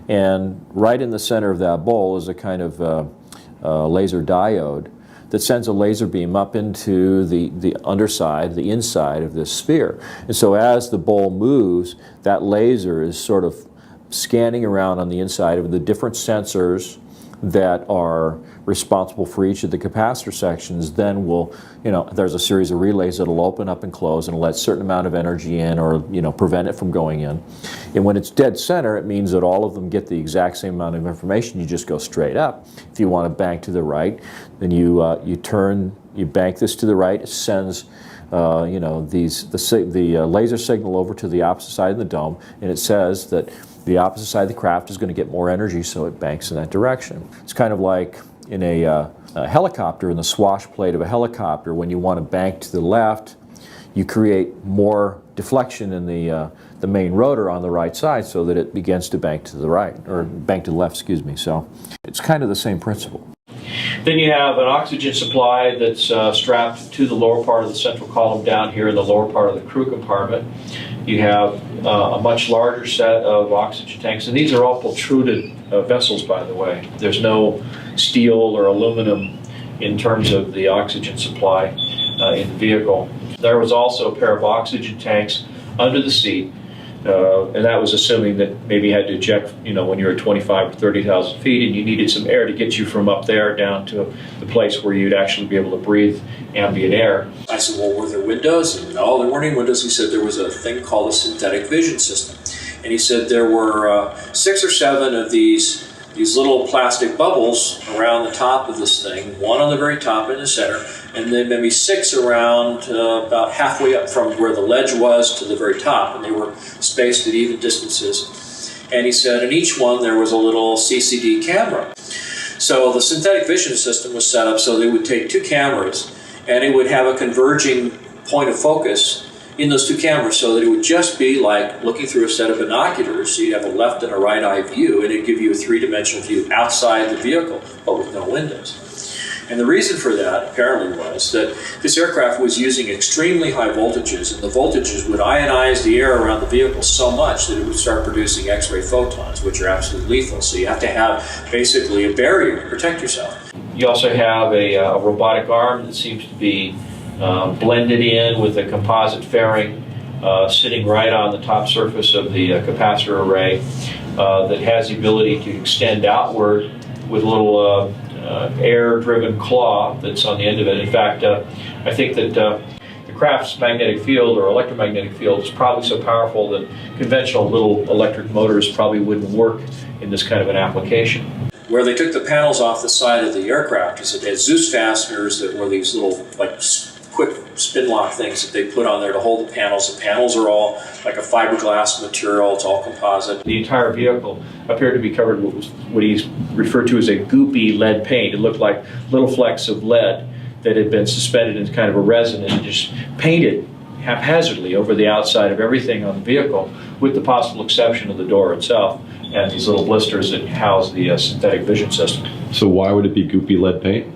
And right in the center of that bowl is a kind of laser diode that sends a laser beam up into the underside, the inside of this sphere. And so as the bowl moves, that laser is sort of scanning around on the inside of the different sensors that are responsible for each of the capacitor sections. Then there's a series of relays that'll open up and close and let a certain amount of energy in, or prevent it from going in. And when it's dead center, it means that all of them get the exact same amount of information. You just go straight up. If you want to bank to the right, then you bank this to the right. It sends the laser signal over to the opposite side of the dome, and it says that the opposite side of the craft is going to get more energy, so it banks in that direction. It's kind of like in a helicopter, in the swash plate of a helicopter. When you want to bank to the left, you create more deflection in the main rotor on the right side so that it begins to bank to the right, or bank to the left, excuse me. So it's kind of the same principle. Then you have an oxygen supply that's strapped to the lower part of the central column down here in the lower part of the crew compartment. You have a much larger set of oxygen tanks, and these are all protruded vessels, by the way. There's no steel or aluminum in terms of the oxygen supply in the vehicle. There was also a pair of oxygen tanks under the seat, and that was assuming that maybe you had to eject, when you're at 25 or 30,000 feet, and you needed some air to get you from up there down to the place where you'd actually be able to breathe ambient air. I said, well, were there windows? And no, there weren't any windows. He said there was a thing called a synthetic vision system. And he said there were 6 or 7 of these little plastic bubbles around the top of this thing, one on the very top in the center, and then maybe 6 around about halfway up from where the ledge was to the very top, and they were spaced at even distances. And he said in each one there was a little CCD camera. So the synthetic vision system was set up so they would take 2 cameras and it would have a converging point of focus in those 2 cameras, so that it would just be like looking through a set of binoculars. So you'd have a left and a right eye view, and it'd give you a 3-dimensional view outside the vehicle, but with no windows. And the reason for that, apparently, was that this aircraft was using extremely high voltages, and the voltages would ionize the air around the vehicle so much that it would start producing X-ray photons, which are absolutely lethal. So you have to have basically a barrier to protect yourself. You also have a robotic arm that seems to be blended in with a composite fairing sitting right on the top surface of the capacitor array that has the ability to extend outward with a little air-driven claw that's on the end of it. In fact, I think that the craft's magnetic field or electromagnetic field is probably so powerful that conventional little electric motors probably wouldn't work in this kind of an application. Where they took the panels off the side of the aircraft is that they had Zeus fasteners that were these little, like, quick spin lock things that they put on there to hold the panels. The panels are all like a fiberglass material, it's all composite. The entire vehicle appeared to be covered with what he's referred to as a goopy lead paint. It looked like little flecks of lead that had been suspended in kind of a resin and just painted haphazardly over the outside of everything on the vehicle, with the possible exception of the door itself and these little blisters that house the synthetic vision system. So why would it be goopy lead paint?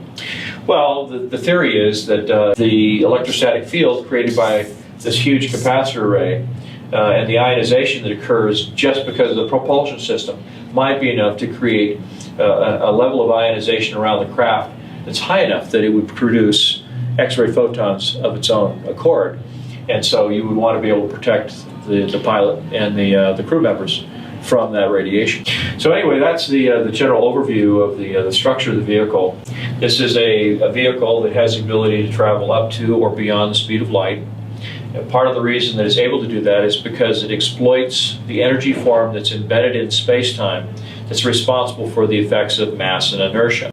Well, the theory is that the electrostatic field created by this huge capacitor array and the ionization that occurs just because of the propulsion system might be enough to create a level of ionization around the craft that's high enough that it would produce X-ray photons of its own accord. And so you would want to be able to protect the pilot and the crew members from that radiation. So anyway, that's the general overview of the structure of the vehicle. This is a vehicle that has the ability to travel up to or beyond the speed of light. And part of the reason that it's able to do that is because it exploits the energy form that's embedded in space-time that's responsible for the effects of mass and inertia.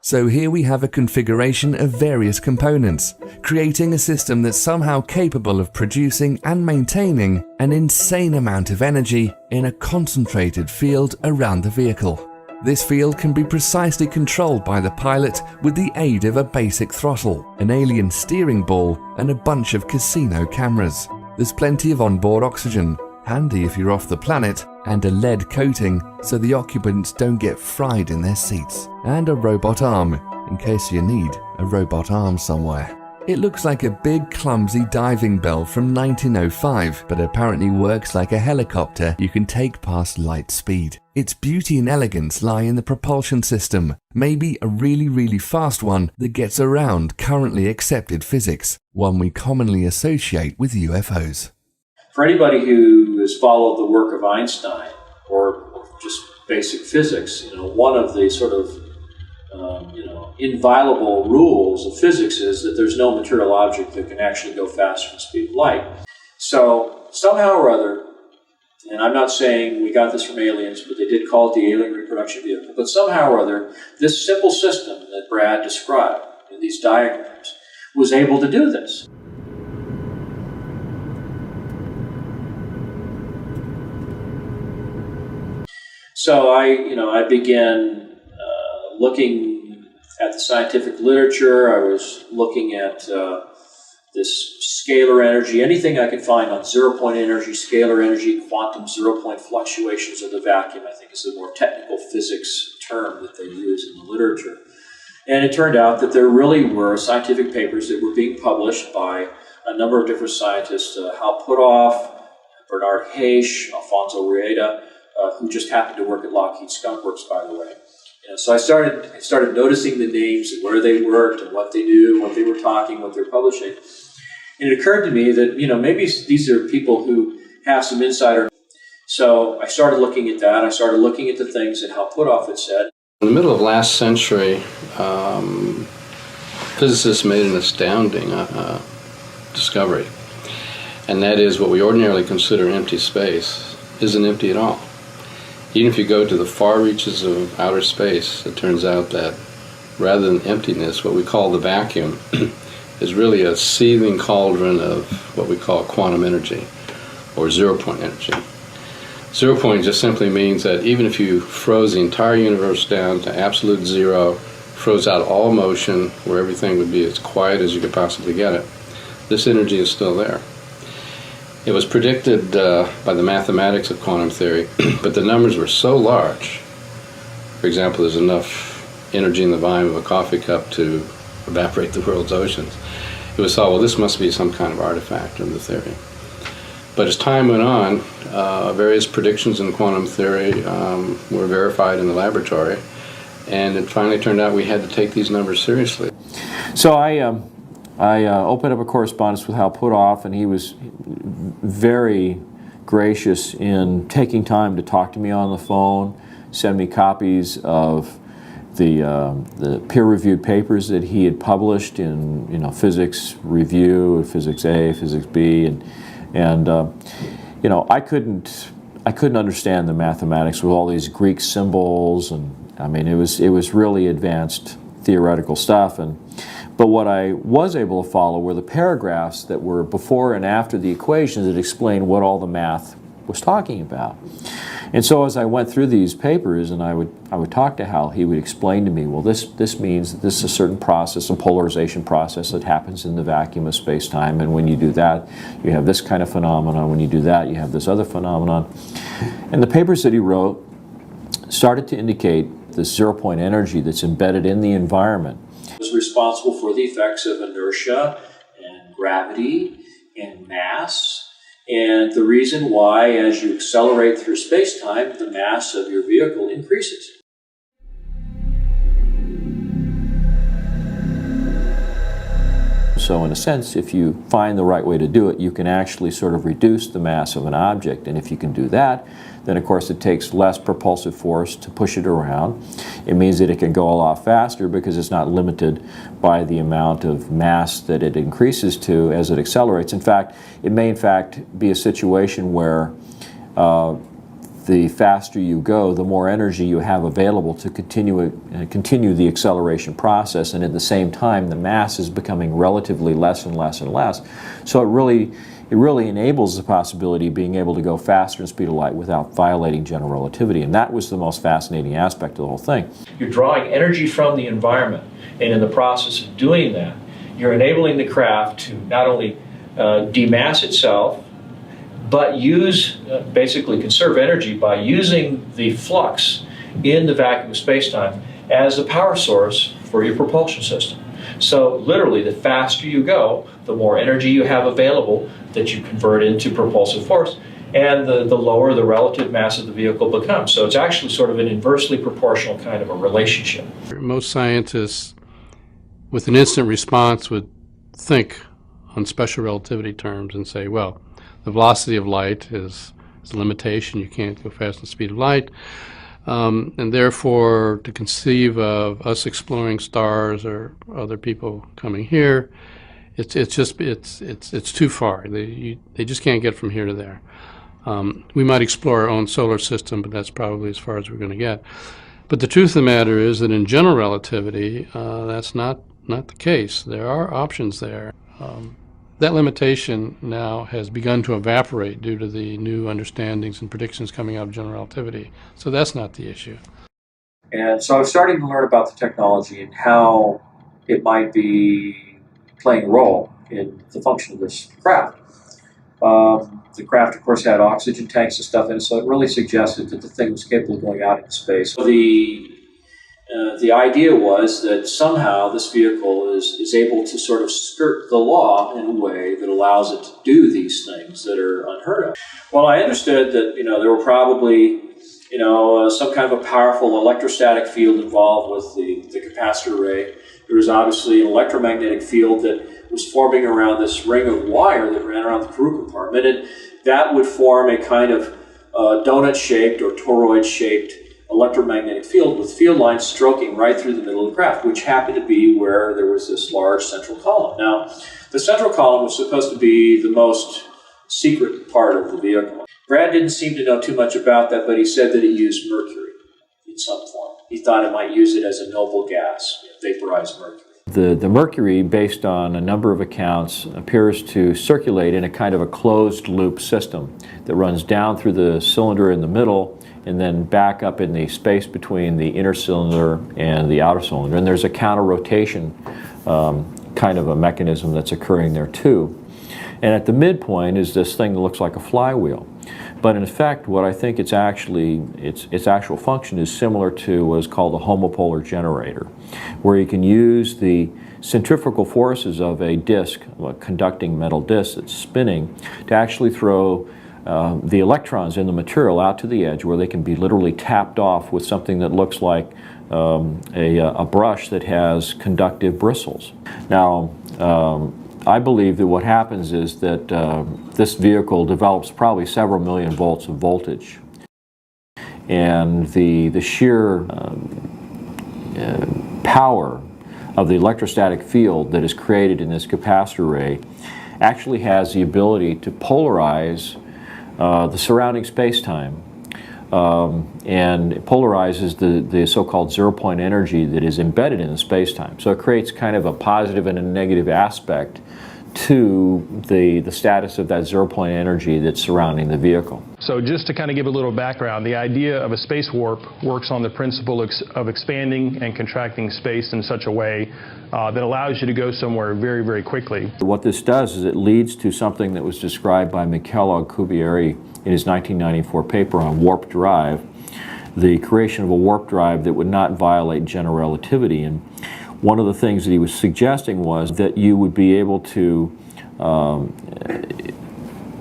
So here we have a configuration of various components, creating a system that's somehow capable of producing and maintaining an insane amount of energy in a concentrated field around the vehicle. This field can be precisely controlled by the pilot with the aid of a basic throttle, an alien steering ball, and a bunch of casino cameras. There's plenty of onboard oxygen, handy if you're off the planet, and a lead coating so the occupants don't get fried in their seats, and a robot arm in case you need a robot arm somewhere. It looks like a big clumsy diving bell from 1905, but apparently works like a helicopter you can take past light speed. Its beauty and elegance lie in the propulsion system, maybe a really fast one that gets around currently accepted physics, one we commonly associate with UFOs. For anybody who has followed the work of Einstein or just basic physics, one of the sort of inviolable rules of physics is that there's no material object that can actually go faster than the speed of light. So somehow or other, and I'm not saying we got this from aliens, but they did call it the alien reproduction vehicle, but somehow or other, this simple system that Brad described in these diagrams was able to do this. So I began looking at the scientific literature. I was looking at this scalar energy, anything I could find on zero-point energy, scalar energy, quantum zero-point fluctuations of the vacuum, I think is the more technical physics term that they use in the literature. And it turned out that there really were scientific papers that were being published by a number of different scientists, Hal Puthoff, Bernard Hayes, Alfonso Rueda, who just happened to work at Lockheed Skunk Works, by the way. So I started noticing the names and where they worked and what they do, what they were talking, what they were publishing. And it occurred to me that, maybe these are people who have some insider. So I started looking at that. I started looking at the things that Hal Puthoff had said. In the middle of last century, physicists made an astounding discovery. And that is what we ordinarily consider empty space isn't empty at all. Even if you go to the far reaches of outer space, it turns out that rather than emptiness, what we call the vacuum is really a seething cauldron of what we call quantum energy, or zero-point energy. Zero-point just simply means that even if you froze the entire universe down to absolute zero, froze out all motion, where everything would be as quiet as you could possibly get it, this energy is still there. It was predicted by the mathematics of quantum theory, but the numbers were so large. For example, there's enough energy in the volume of a coffee cup to evaporate the world's oceans. It was thought, well, this must be some kind of artifact in the theory. But as time went on, various predictions in quantum theory were verified in the laboratory, and it finally turned out we had to take these numbers seriously. So I opened up a correspondence with Hal Puthoff, and he was very gracious in taking time to talk to me on the phone, send me copies of the peer-reviewed papers that he had published in Physics Review, Physics A, Physics B, and I couldn't understand the mathematics with all these Greek symbols, and I mean it was really advanced theoretical stuff. But what I was able to follow were the paragraphs that were before and after the equations that explained what all the math was talking about. And so as I went through these papers and I would talk to Hal, he would explain to me, well, this means that this is a certain process, a polarization process that happens in the vacuum of space-time, and when you do that, you have this kind of phenomenon. When you do that, you have this other phenomenon. And the papers that he wrote started to indicate this zero-point energy that's embedded in the environment. Was responsible for the effects of inertia and gravity and mass, and the reason why, as you accelerate through space-time, the mass of your vehicle increases. So in a sense, if you find the right way to do it, you can actually sort of reduce the mass of an object. And if you can do that, then of course it takes less propulsive force to push it around. It means that it can go a lot faster because it's not limited by the amount of mass that it increases to as it accelerates. In fact, it may in fact be a situation where the faster you go, the more energy you have available to continue the acceleration process, and at the same time the mass is becoming relatively less and less and less. So it really enables the possibility of being able to go faster than the speed of light without violating general relativity, and that was the most fascinating aspect of the whole thing. You're drawing energy from the environment, and in the process of doing that, you're enabling the craft to not only demass itself, but basically conserve energy by using the flux in the vacuum of space-time as a power source for your propulsion system. So literally, the faster you go, the more energy you have available that you convert into propulsive force, and the lower the relative mass of the vehicle becomes. So it's actually sort of an inversely proportional kind of a relationship. Most scientists, with an instant response, would think on special relativity terms and say, well, the velocity of light is a limitation. You can't go faster than the speed of light. And therefore, to conceive of us exploring stars or other people coming here, it's too far. They just can't get from here to there. We might explore our own solar system, but that's probably as far as we're going to get. But the truth of the matter is that in general relativity, that's not the case. There are options there. That limitation now has begun to evaporate due to the new understandings and predictions coming out of general relativity. So that's not the issue. And so I was starting to learn about the technology and how it might be playing a role in the function of this craft. The craft, of course, had oxygen tanks and stuff in it, so it really suggested that the thing was capable of going out into space. So the idea was that somehow this vehicle is able to sort of skirt the law in a way that allows it to do these things that are unheard of. Well, I understood that there were probably some kind of a powerful electrostatic field involved with the capacitor array. There was obviously an electromagnetic field that was forming around this ring of wire that ran around the crew compartment, and that would form a kind of donut-shaped or toroid-shaped electromagnetic field with field lines stroking right through the middle of the craft, which happened to be where there was this large central column. Now, the central column was supposed to be the most secret part of the vehicle. Brad didn't seem to know too much about that, but he said that it used mercury in some form. He thought it might use it as a noble gas, vaporized mercury. The mercury, based on a number of accounts, appears to circulate in a kind of a closed loop system that runs down through the cylinder in the middle and then back up in the space between the inner cylinder and the outer cylinder. And there's a counter-rotation kind of a mechanism that's occurring there too. And at the midpoint is this thing that looks like a flywheel. But in effect, what I think its actual function is similar to what is called a homopolar generator, where you can use the centrifugal forces of a disc, a conducting metal disc that's spinning, to actually throw the electrons in the material out to the edge where they can be literally tapped off with something that looks like a brush that has conductive bristles. Now, I believe that what happens is that this vehicle develops probably several million volts of voltage. And the sheer power of the electrostatic field that is created in this capacitor array actually has the ability to polarize the surrounding space-time, and it polarizes the so-called zero-point energy that is embedded in the space-time. So it creates kind of a positive and a negative aspect to the status of that zero-point energy that's surrounding the vehicle. So just to kind of give a little background, the idea of a space warp works on the principle of expanding and contracting space in such a way that allows you to go somewhere very, very quickly. What this does is it leads to something that was described by Michele Alcubierre in his 1994 paper on warp drive, the creation of a warp drive that would not violate general relativity. And one of the things that he was suggesting was that you would be able to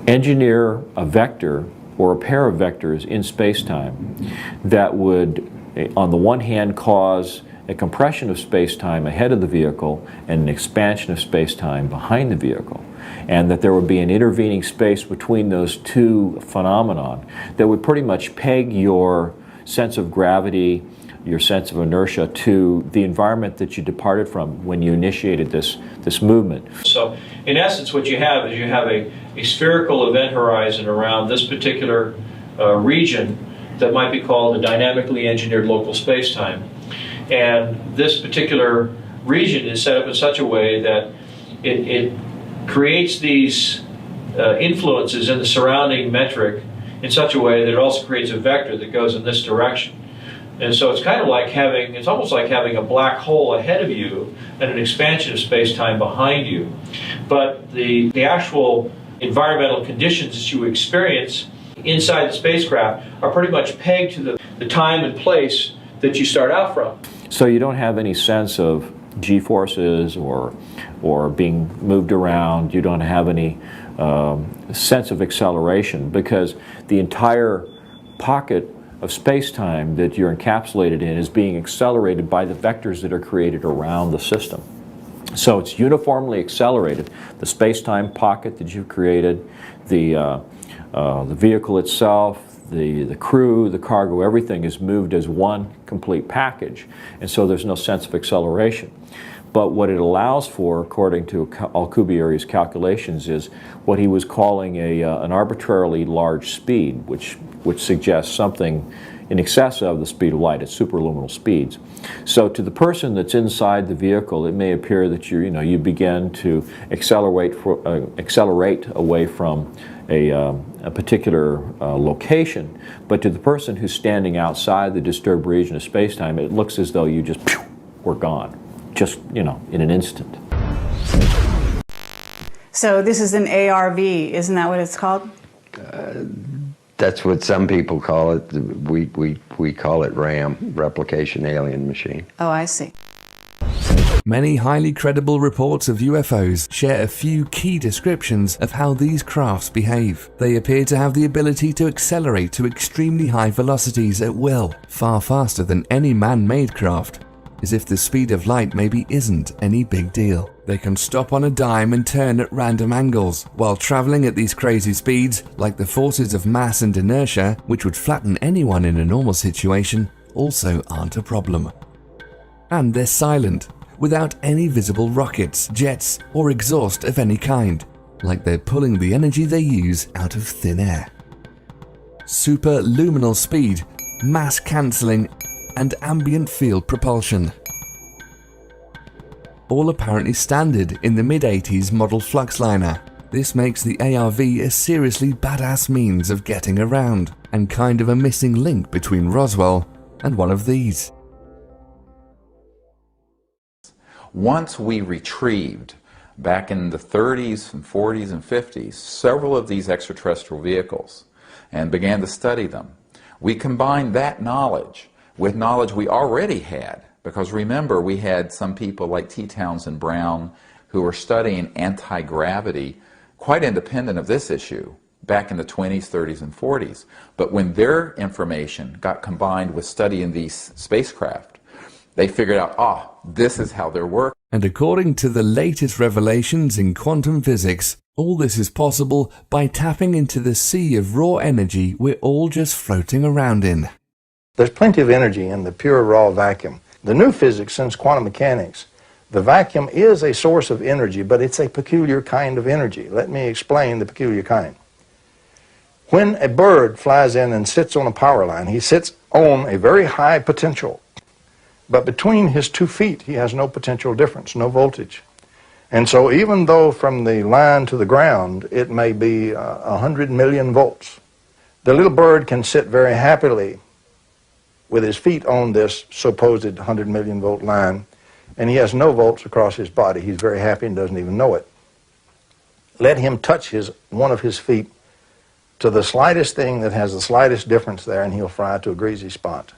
engineer a vector or a pair of vectors in space-time that would, on the one hand, cause a compression of space-time ahead of the vehicle and an expansion of space-time behind the vehicle, and that there would be an intervening space between those two phenomenon that would pretty much peg your sense of gravity, your sense of inertia to the environment that you departed from when you initiated this movement. So in essence what you have is you have a spherical event horizon around this particular region that might be called a dynamically engineered local space-time. And this particular region is set up in such a way that it creates these influences in the surrounding metric in such a way that it also creates a vector that goes in this direction. And so it's kind of like having, it's almost like having a black hole ahead of you and an expansion of space-time behind you. But the actual environmental conditions that you experience inside the spacecraft are pretty much pegged to the time and place that you start out from. So you don't have any sense of g-forces or being moved around. You don't have any sense of acceleration, because the entire pocket of space-time that you're encapsulated in is being accelerated by the vectors that are created around the system. So it's uniformly accelerated. The space-time pocket that you've created, the vehicle itself, the crew, the cargo, everything is moved as one complete package, and so there's no sense of acceleration. But what it allows for, according to Alcubierre's calculations, is what he was calling an arbitrarily large speed, which suggests something in excess of the speed of light at superluminal speeds. So to the person that's inside the vehicle, it may appear that you begin to accelerate away from a particular location, but to the person who's standing outside the disturbed region of space-time, it looks as though you just were gone, just in an instant. So this is an ARV, isn't that what it's called? That's what some people call it. We call it RAM, Replication Alien Machine. Oh, I see. Many highly credible reports of UFOs share a few key descriptions of how these crafts behave. They appear to have the ability to accelerate to extremely high velocities at will, far faster than any man-made craft, as if the speed of light maybe isn't any big deal. They can stop on a dime and turn at random angles, while traveling at these crazy speeds, like the forces of mass and inertia, which would flatten anyone in a normal situation, also aren't a problem. And they're silent, without any visible rockets, jets, or exhaust of any kind, like they're pulling the energy they use out of thin air. Superluminal speed, mass cancelling, and ambient field propulsion. All apparently standard in the mid-80s model Fluxliner. This makes the ARV a seriously badass means of getting around, and kind of a missing link between Roswell and one of these. Once we retrieved, back in the 30s and 40s and 50s, several of these extraterrestrial vehicles and began to study them, we combined that knowledge with knowledge we already had, because remember, we had some people like T. Townsend Brown who were studying anti-gravity quite independent of this issue back in the 20s, 30s, and 40s. But when their information got combined with studying these spacecraft, they figured out, this is how they're working. And according to the latest revelations in quantum physics, all this is possible by tapping into the sea of raw energy we're all just floating around in. There's plenty of energy in the pure raw vacuum. The new physics since quantum mechanics, the vacuum is a source of energy, but it's a peculiar kind of energy. Let me explain the peculiar kind. When a bird flies in and sits on a power line, he sits on a very high potential. But between his 2 feet, he has no potential difference, no voltage. And so even though from the line to the ground, it may be 100 million volts, the little bird can sit very happily with his feet on this supposed 100 million volt line, and he has no volts across his body. He's very happy and doesn't even know it. Let him touch one of his feet to the slightest thing that has the slightest difference there, and he'll fry to a greasy spot.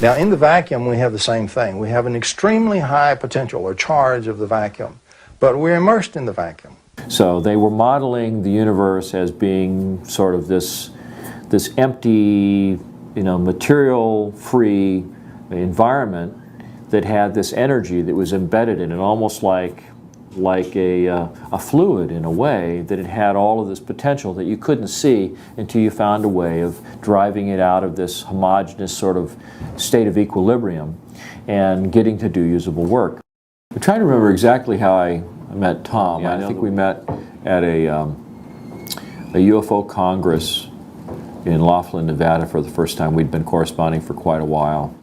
Now, in the vacuum, we have the same thing. We have an extremely high potential or charge of the vacuum, but we're immersed in the vacuum. So they were modeling the universe as being sort of this empty, material-free environment that had this energy that was embedded in it, almost like a fluid in a way, that it had all of this potential that you couldn't see until you found a way of driving it out of this homogeneous sort of state of equilibrium and getting to do usable work. I'm trying to remember exactly how I met Tom. I think we met at a UFO Congress in Laughlin, Nevada for the first time. We'd been corresponding for quite a while.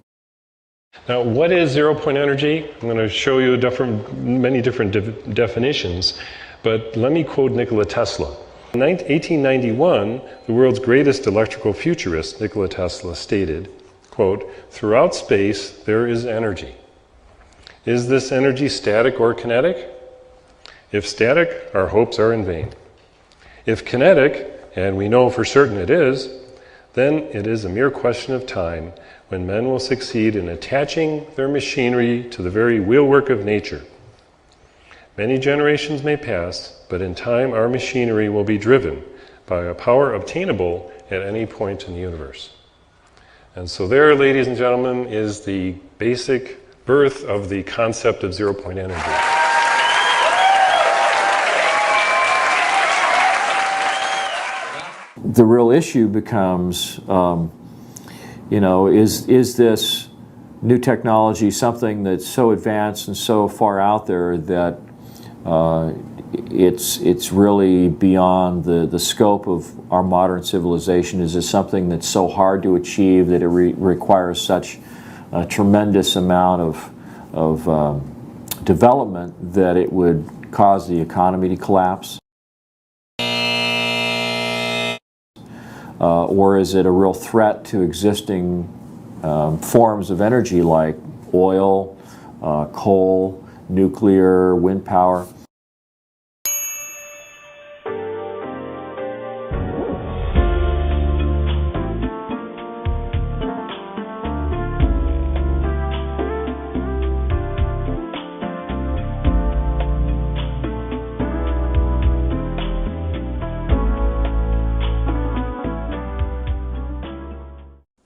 Now, what is zero-point energy? I'm going to show you many different definitions, but let me quote Nikola Tesla. In 1891, the world's greatest electrical futurist, Nikola Tesla, stated, quote, "Throughout space, there is energy. Is this energy static or kinetic? If static, our hopes are in vain. If kinetic, and we know for certain it is, then it is a mere question of time when men will succeed in attaching their machinery to the very wheelwork of nature. Many generations may pass, but in time our machinery will be driven by a power obtainable at any point in the universe." And so there, ladies and gentlemen, is the basic birth of the concept of zero-point energy. The real issue becomes, is this new technology something that's so advanced and so far out there that it's really beyond the scope of our modern civilization? Is it something that's so hard to achieve that it requires such a tremendous amount of development that it would cause the economy to collapse? Or is it a real threat to existing forms of energy like oil, coal, nuclear, wind power?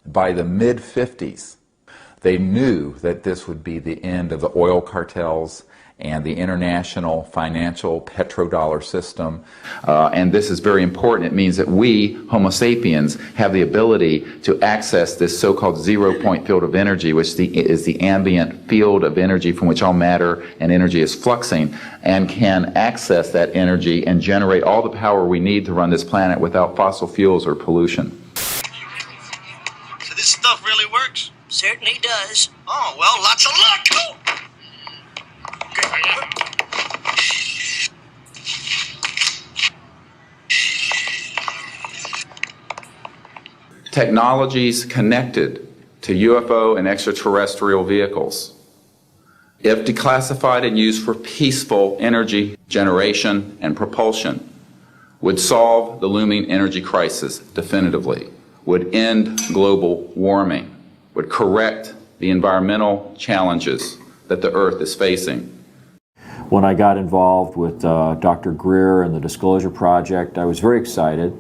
By the mid-50s, they knew that this would be the end of the oil cartels and the international financial petrodollar system. And this is very important. It means that we, Homo sapiens, have the ability to access this so-called zero-point field of energy, which is the ambient field of energy from which all matter and energy is fluxing, and can access that energy and generate all the power we need to run this planet without fossil fuels or pollution. This stuff really works? Certainly does. Oh, well, lots of luck. Oh. Technologies connected to UFO and extraterrestrial vehicles, if declassified and used for peaceful energy generation and propulsion, would solve the looming energy crisis definitively, would end global warming, would correct the environmental challenges that the Earth is facing. When I got involved with Dr. Greer and the Disclosure Project, I was very excited,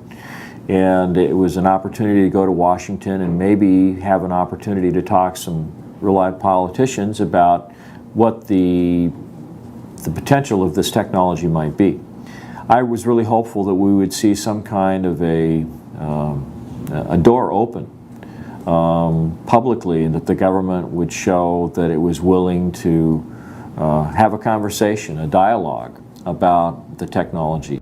and it was an opportunity to go to Washington and maybe have an opportunity to talk some real-life politicians about what the potential of this technology might be. I was really hopeful that we would see some kind of a door open publicly, and that the government would show that it was willing to have a conversation, a dialogue about the technology.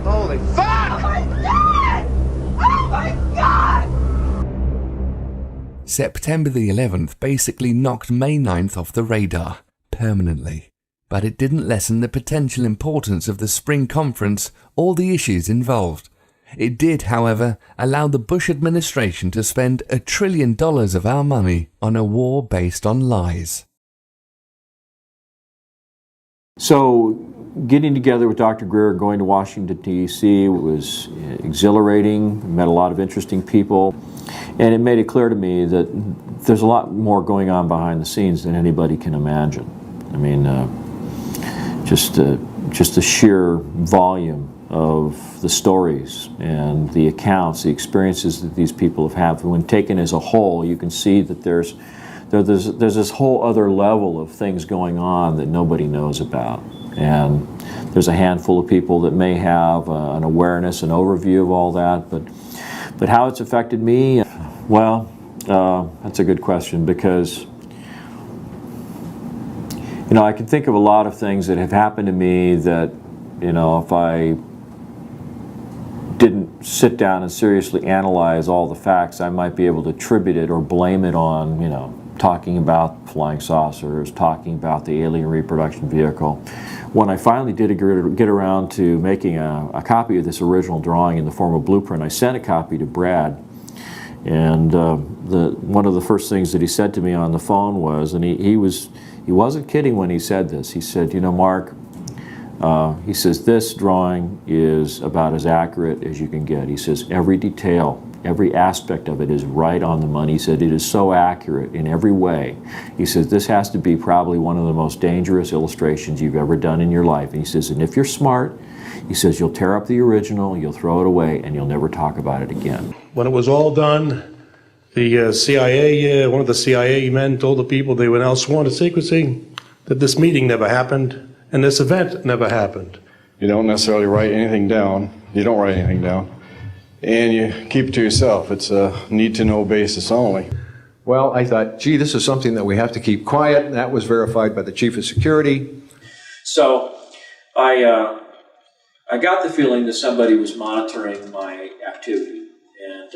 Holy fuck! Oh my God! Oh my God! September the 11th basically knocked May 9th off the radar, permanently. But it didn't lessen the potential importance of the spring conference or the issues involved. It did, however, allow the Bush administration to spend $1 trillion of our money on a war based on lies. So, getting together with Dr. Greer, going to Washington, D.C. was exhilarating, met a lot of interesting people, and it made it clear to me that there's a lot more going on behind the scenes than anybody can imagine. I mean, just just the sheer volume of the stories and the accounts, the experiences that these people have had. When taken as a whole, you can see that there's this whole other level of things going on that nobody knows about. And there's a handful of people that may have an awareness, an overview of all that, but how it's affected me, well, that's a good question, because I can think of a lot of things that have happened to me that, if I didn't sit down and seriously analyze all the facts, I might be able to attribute it or blame it on, talking about flying saucers, talking about the alien reproduction vehicle. When I finally did get around to making a copy of this original drawing in the form of blueprint, I sent a copy to Brad. And one of the first things that he said to me on the phone was, and he wasn't kidding when he said this, he said, Mark, he says, this drawing is about as accurate as you can get. He says, every detail, every aspect of it is right on the money. He said, it is so accurate in every way. He says, this has to be probably one of the most dangerous illustrations you've ever done in your life. And he says, and if you're smart, he says, you'll tear up the original, you'll throw it away, and you'll never talk about it again. When it was all done, the CIA, one of the CIA men told the people they were now sworn to secrecy that this meeting never happened and this event never happened. You don't necessarily write anything down. You don't write anything down. And you keep it to yourself. It's a need-to-know basis only. Well, I thought, gee, this is something that we have to keep quiet, and that was verified by the chief of security. So I got the feeling that somebody was monitoring my activity. And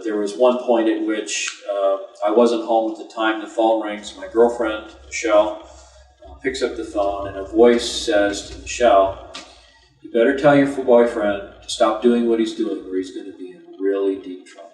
there was one point at which I wasn't home at the time. The phone rings. My girlfriend, Michelle, picks up the phone, and a voice says to Michelle, you better tell your boyfriend to stop doing what he's doing or he's going to be in really deep trouble.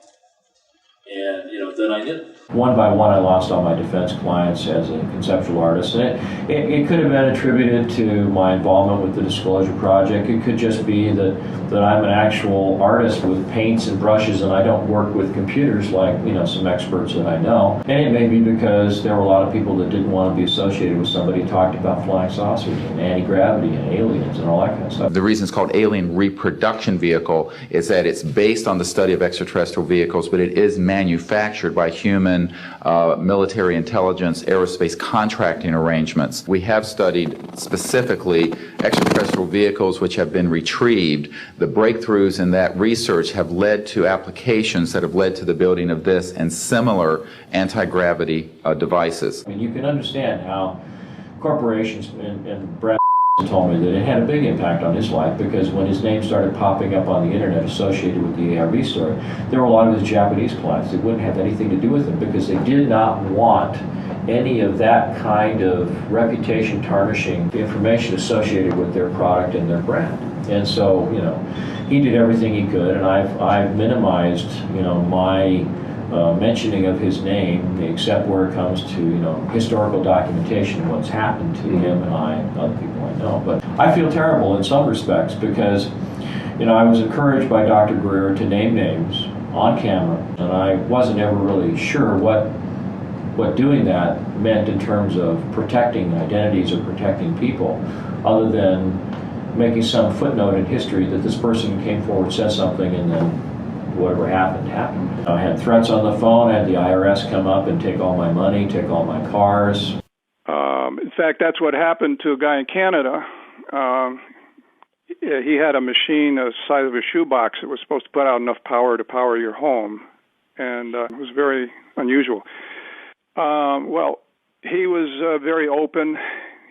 And, then I did. One by one, I lost all my defense clients as a conceptual artist. And it could have been attributed to my involvement with the Disclosure Project. It could just be that I'm an actual artist with paints and brushes, and I don't work with computers like, some experts that I know. And it may be because there were a lot of people that didn't want to be associated with somebody who talked about flying saucers and anti-gravity and aliens and all that kind of stuff. The reason it's called Alien Reproduction Vehicle is that it's based on the study of extraterrestrial vehicles, but it is manufactured by human military intelligence aerospace contracting arrangements. We have studied specifically extraterrestrial vehicles which have been retrieved. The breakthroughs in that research have led to applications that have led to the building of this and similar anti-gravity devices. I mean, you can understand how corporations, and Brad told me that it had a big impact on his life, because when his name started popping up on the internet associated with the ARV story, there were a lot of his Japanese clients that wouldn't have anything to do with him because they did not want any of that kind of reputation tarnishing information associated with their product and their brand. And so, he did everything he could, and I've minimized, my mentioning of his name, except where it comes to, historical documentation of what's happened to him and I and other people I know. But I feel terrible in some respects because, I was encouraged by Dr. Greer to name names on camera, and I wasn't ever really sure what doing that meant in terms of protecting identities or protecting people, other than making some footnote in history that this person came forward, said something, and then whatever happened, happened. I had threats on the phone. I had the IRS come up and take all my money, take all my cars. In fact, that's what happened to a guy in Canada. He had a machine the size of a shoebox that was supposed to put out enough power to power your home, and it was very unusual. Well, he was very open.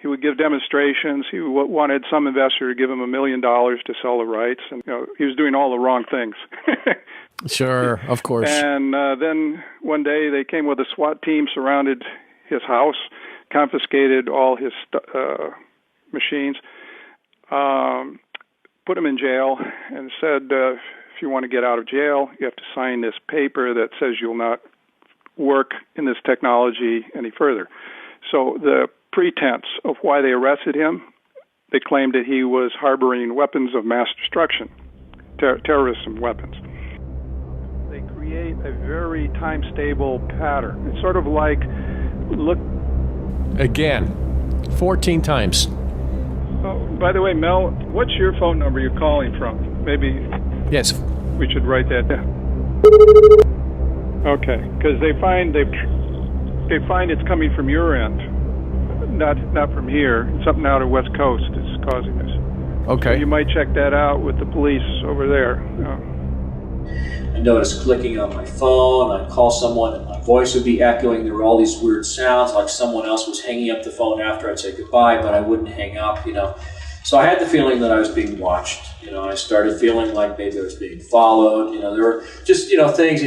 He would give demonstrations. He wanted some investor to give him $1 million to sell the rights, and he was doing all the wrong things. Sure, of course. And then one day they came with a SWAT team, surrounded his house, confiscated all his machines, put him in jail, and said, if you want to get out of jail, you have to sign this paper that says you'll not work in this technology any further. So the pretense of why they arrested him, they claimed that he was harboring weapons of mass destruction, terrorism weapons. They create a very time-stable pattern. It's sort of like, look... Again, 14 times. Oh, by the way, Mel, what's your phone number you're calling from? Maybe Yes. we should write that down. Okay, because they find it's coming from your end, not from here. Something out of West Coast is causing this. Okay. So you might check that out with the police over there. I noticed clicking on my phone. I'd call someone and my voice would be echoing. There were all these weird sounds, like someone else was hanging up the phone after I'd say goodbye, but I wouldn't hang up, So I had the feeling that I was being watched. I started feeling like maybe I was being followed. There were just, things,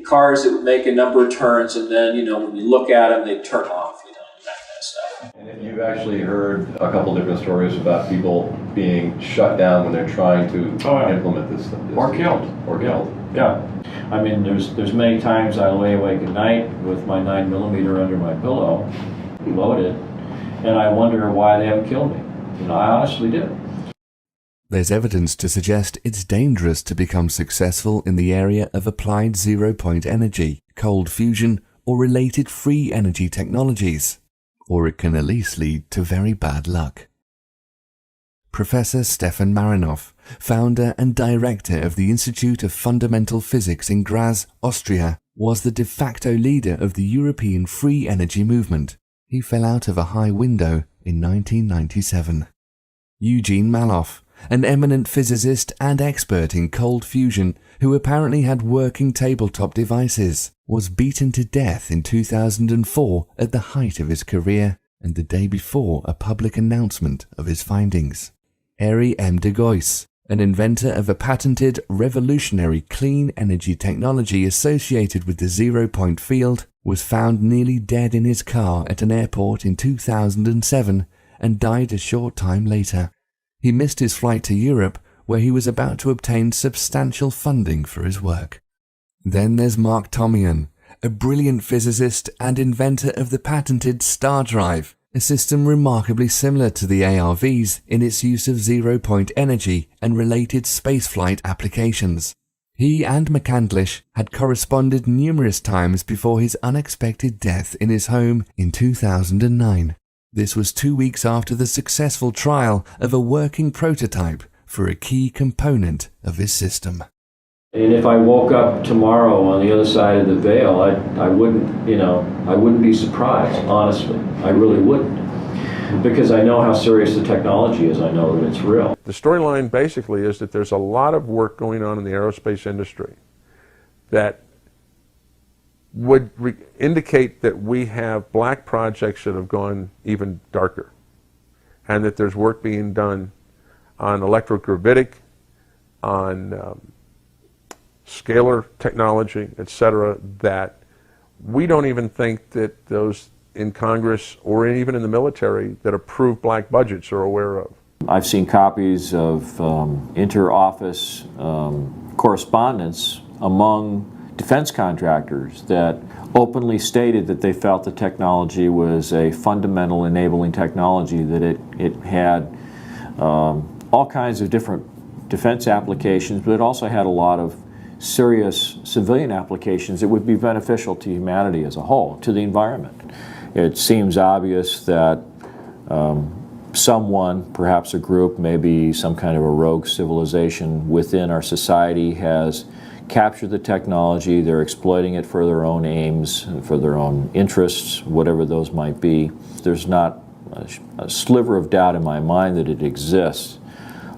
cars that would make a number of turns, and then, when you look at them, they'd turn off, that kind of stuff. And you've actually heard a couple different stories about people being shut down when they're trying to implement this stuff. Or killed. Yeah. I mean, there's many times I lay awake at night with my 9mm under my pillow, loaded, and I wonder why they haven't killed me. I honestly do. There's evidence to suggest it's dangerous to become successful in the area of applied zero-point energy, cold fusion, or related free energy technologies, or it can at least lead to very bad luck. Professor Stefan Marinoff, founder and director of the Institute of Fundamental Physics in Graz, Austria, was the de facto leader of the European free energy movement. He fell out of a high window in 1997. Eugene Maloff, an eminent physicist and expert in cold fusion who apparently had working tabletop devices, was beaten to death in 2004 at the height of his career and the day before a public announcement of his findings. Arie M. de Gois, an inventor of a patented revolutionary clean energy technology associated with the zero-point field, was found nearly dead in his car at an airport in 2007 and died a short time later. He missed his flight to Europe, where he was about to obtain substantial funding for his work. Then there's Mark Tomian, a brilliant physicist and inventor of the patented Star Drive, a system remarkably similar to the ARVs in its use of zero-point energy and related spaceflight applications. He and McCandlish had corresponded numerous times before his unexpected death in his home in 2009. This was 2 weeks after the successful trial of a working prototype for a key component of his system. And if I woke up tomorrow on the other side of the veil, I wouldn't be surprised, honestly. I really wouldn't. Because I know how serious the technology is. I know that it's real. The storyline basically is that there's a lot of work going on in the aerospace industry that would indicate that we have black projects that have gone even darker, and that there's work being done on electrogravitic, on scalar technology, etc., that we don't even think that those in Congress or even in the military that approve black budgets are aware of. I've seen copies of inter-office correspondence among defense contractors that openly stated that they felt the technology was a fundamental enabling technology, that it had all kinds of different defense applications, but it also had a lot of serious civilian applications that would be beneficial to humanity as a whole, to the environment. It seems obvious that someone, perhaps a group, maybe some kind of a rogue civilization within our society has captured the technology. They're exploiting it for their own aims, for their own interests, whatever those might be. There's not a sliver of doubt in my mind that it exists,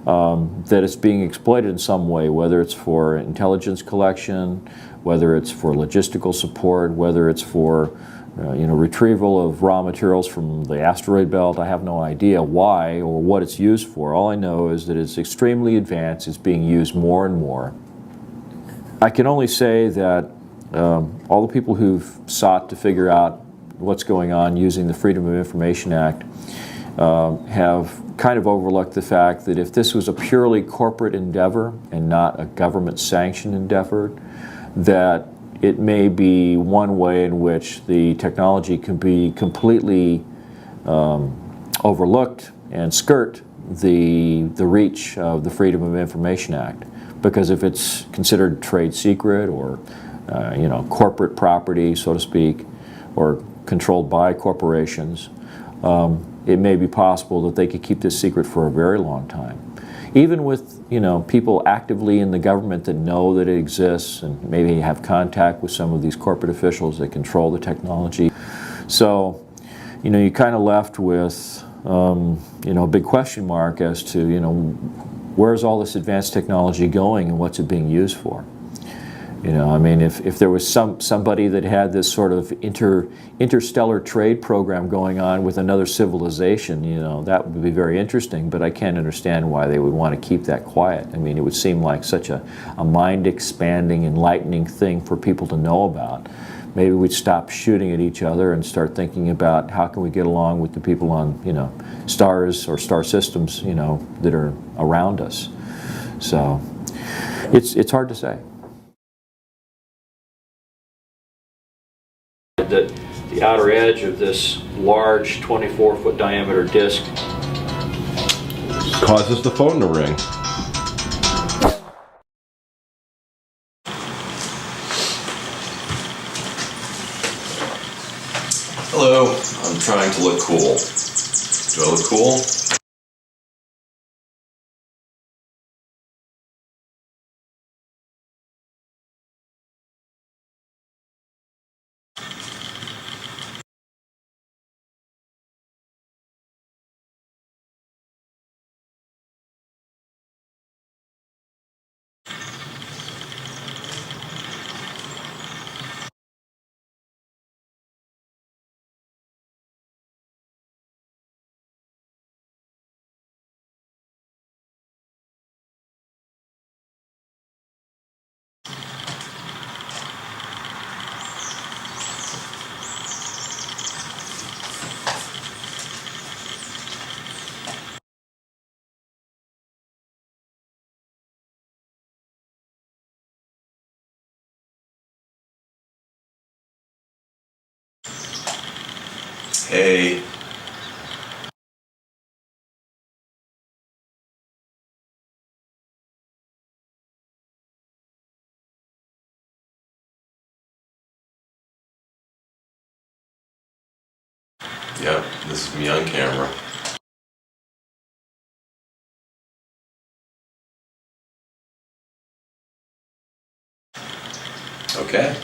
that it's being exploited in some way, whether it's for intelligence collection, whether it's for logistical support, whether it's for retrieval of raw materials from the asteroid belt. I have no idea why or what it's used for. All I know is that it's extremely advanced. It's being used more and more. I can only say that all the people who've sought to figure out what's going on using the Freedom of Information Act have kind of overlooked the fact that if this was a purely corporate endeavor and not a government-sanctioned endeavor, that it may be one way in which the technology can be completely overlooked and skirt the reach of the Freedom of Information Act. Because if it's considered trade secret or corporate property, so to speak, or controlled by corporations, it may be possible that they could keep this secret for a very long time. Even with, you know, people actively in the government that know that it exists and maybe have contact with some of these corporate officials that control the technology. So, you know, you're kind of left with, you know, a big question mark as to, you know, where's all this advanced technology going and what's it being used for? You know, I mean, if there was somebody that had this sort of interstellar trade program going on with another civilization, you know, that would be very interesting, but I can't understand why they would want to keep that quiet. I mean, it would seem like such a mind-expanding, enlightening thing for people to know about. Maybe we'd stop shooting at each other and start thinking about how can we get along with the people on, you know, stars or star systems, you know, that are around us. So it's hard to say. That the outer edge of this large 24-foot diameter disc causes the phone to ring. Hello, I'm trying to look cool. Do I look cool? Hey. Yep, this is me on camera. Okay.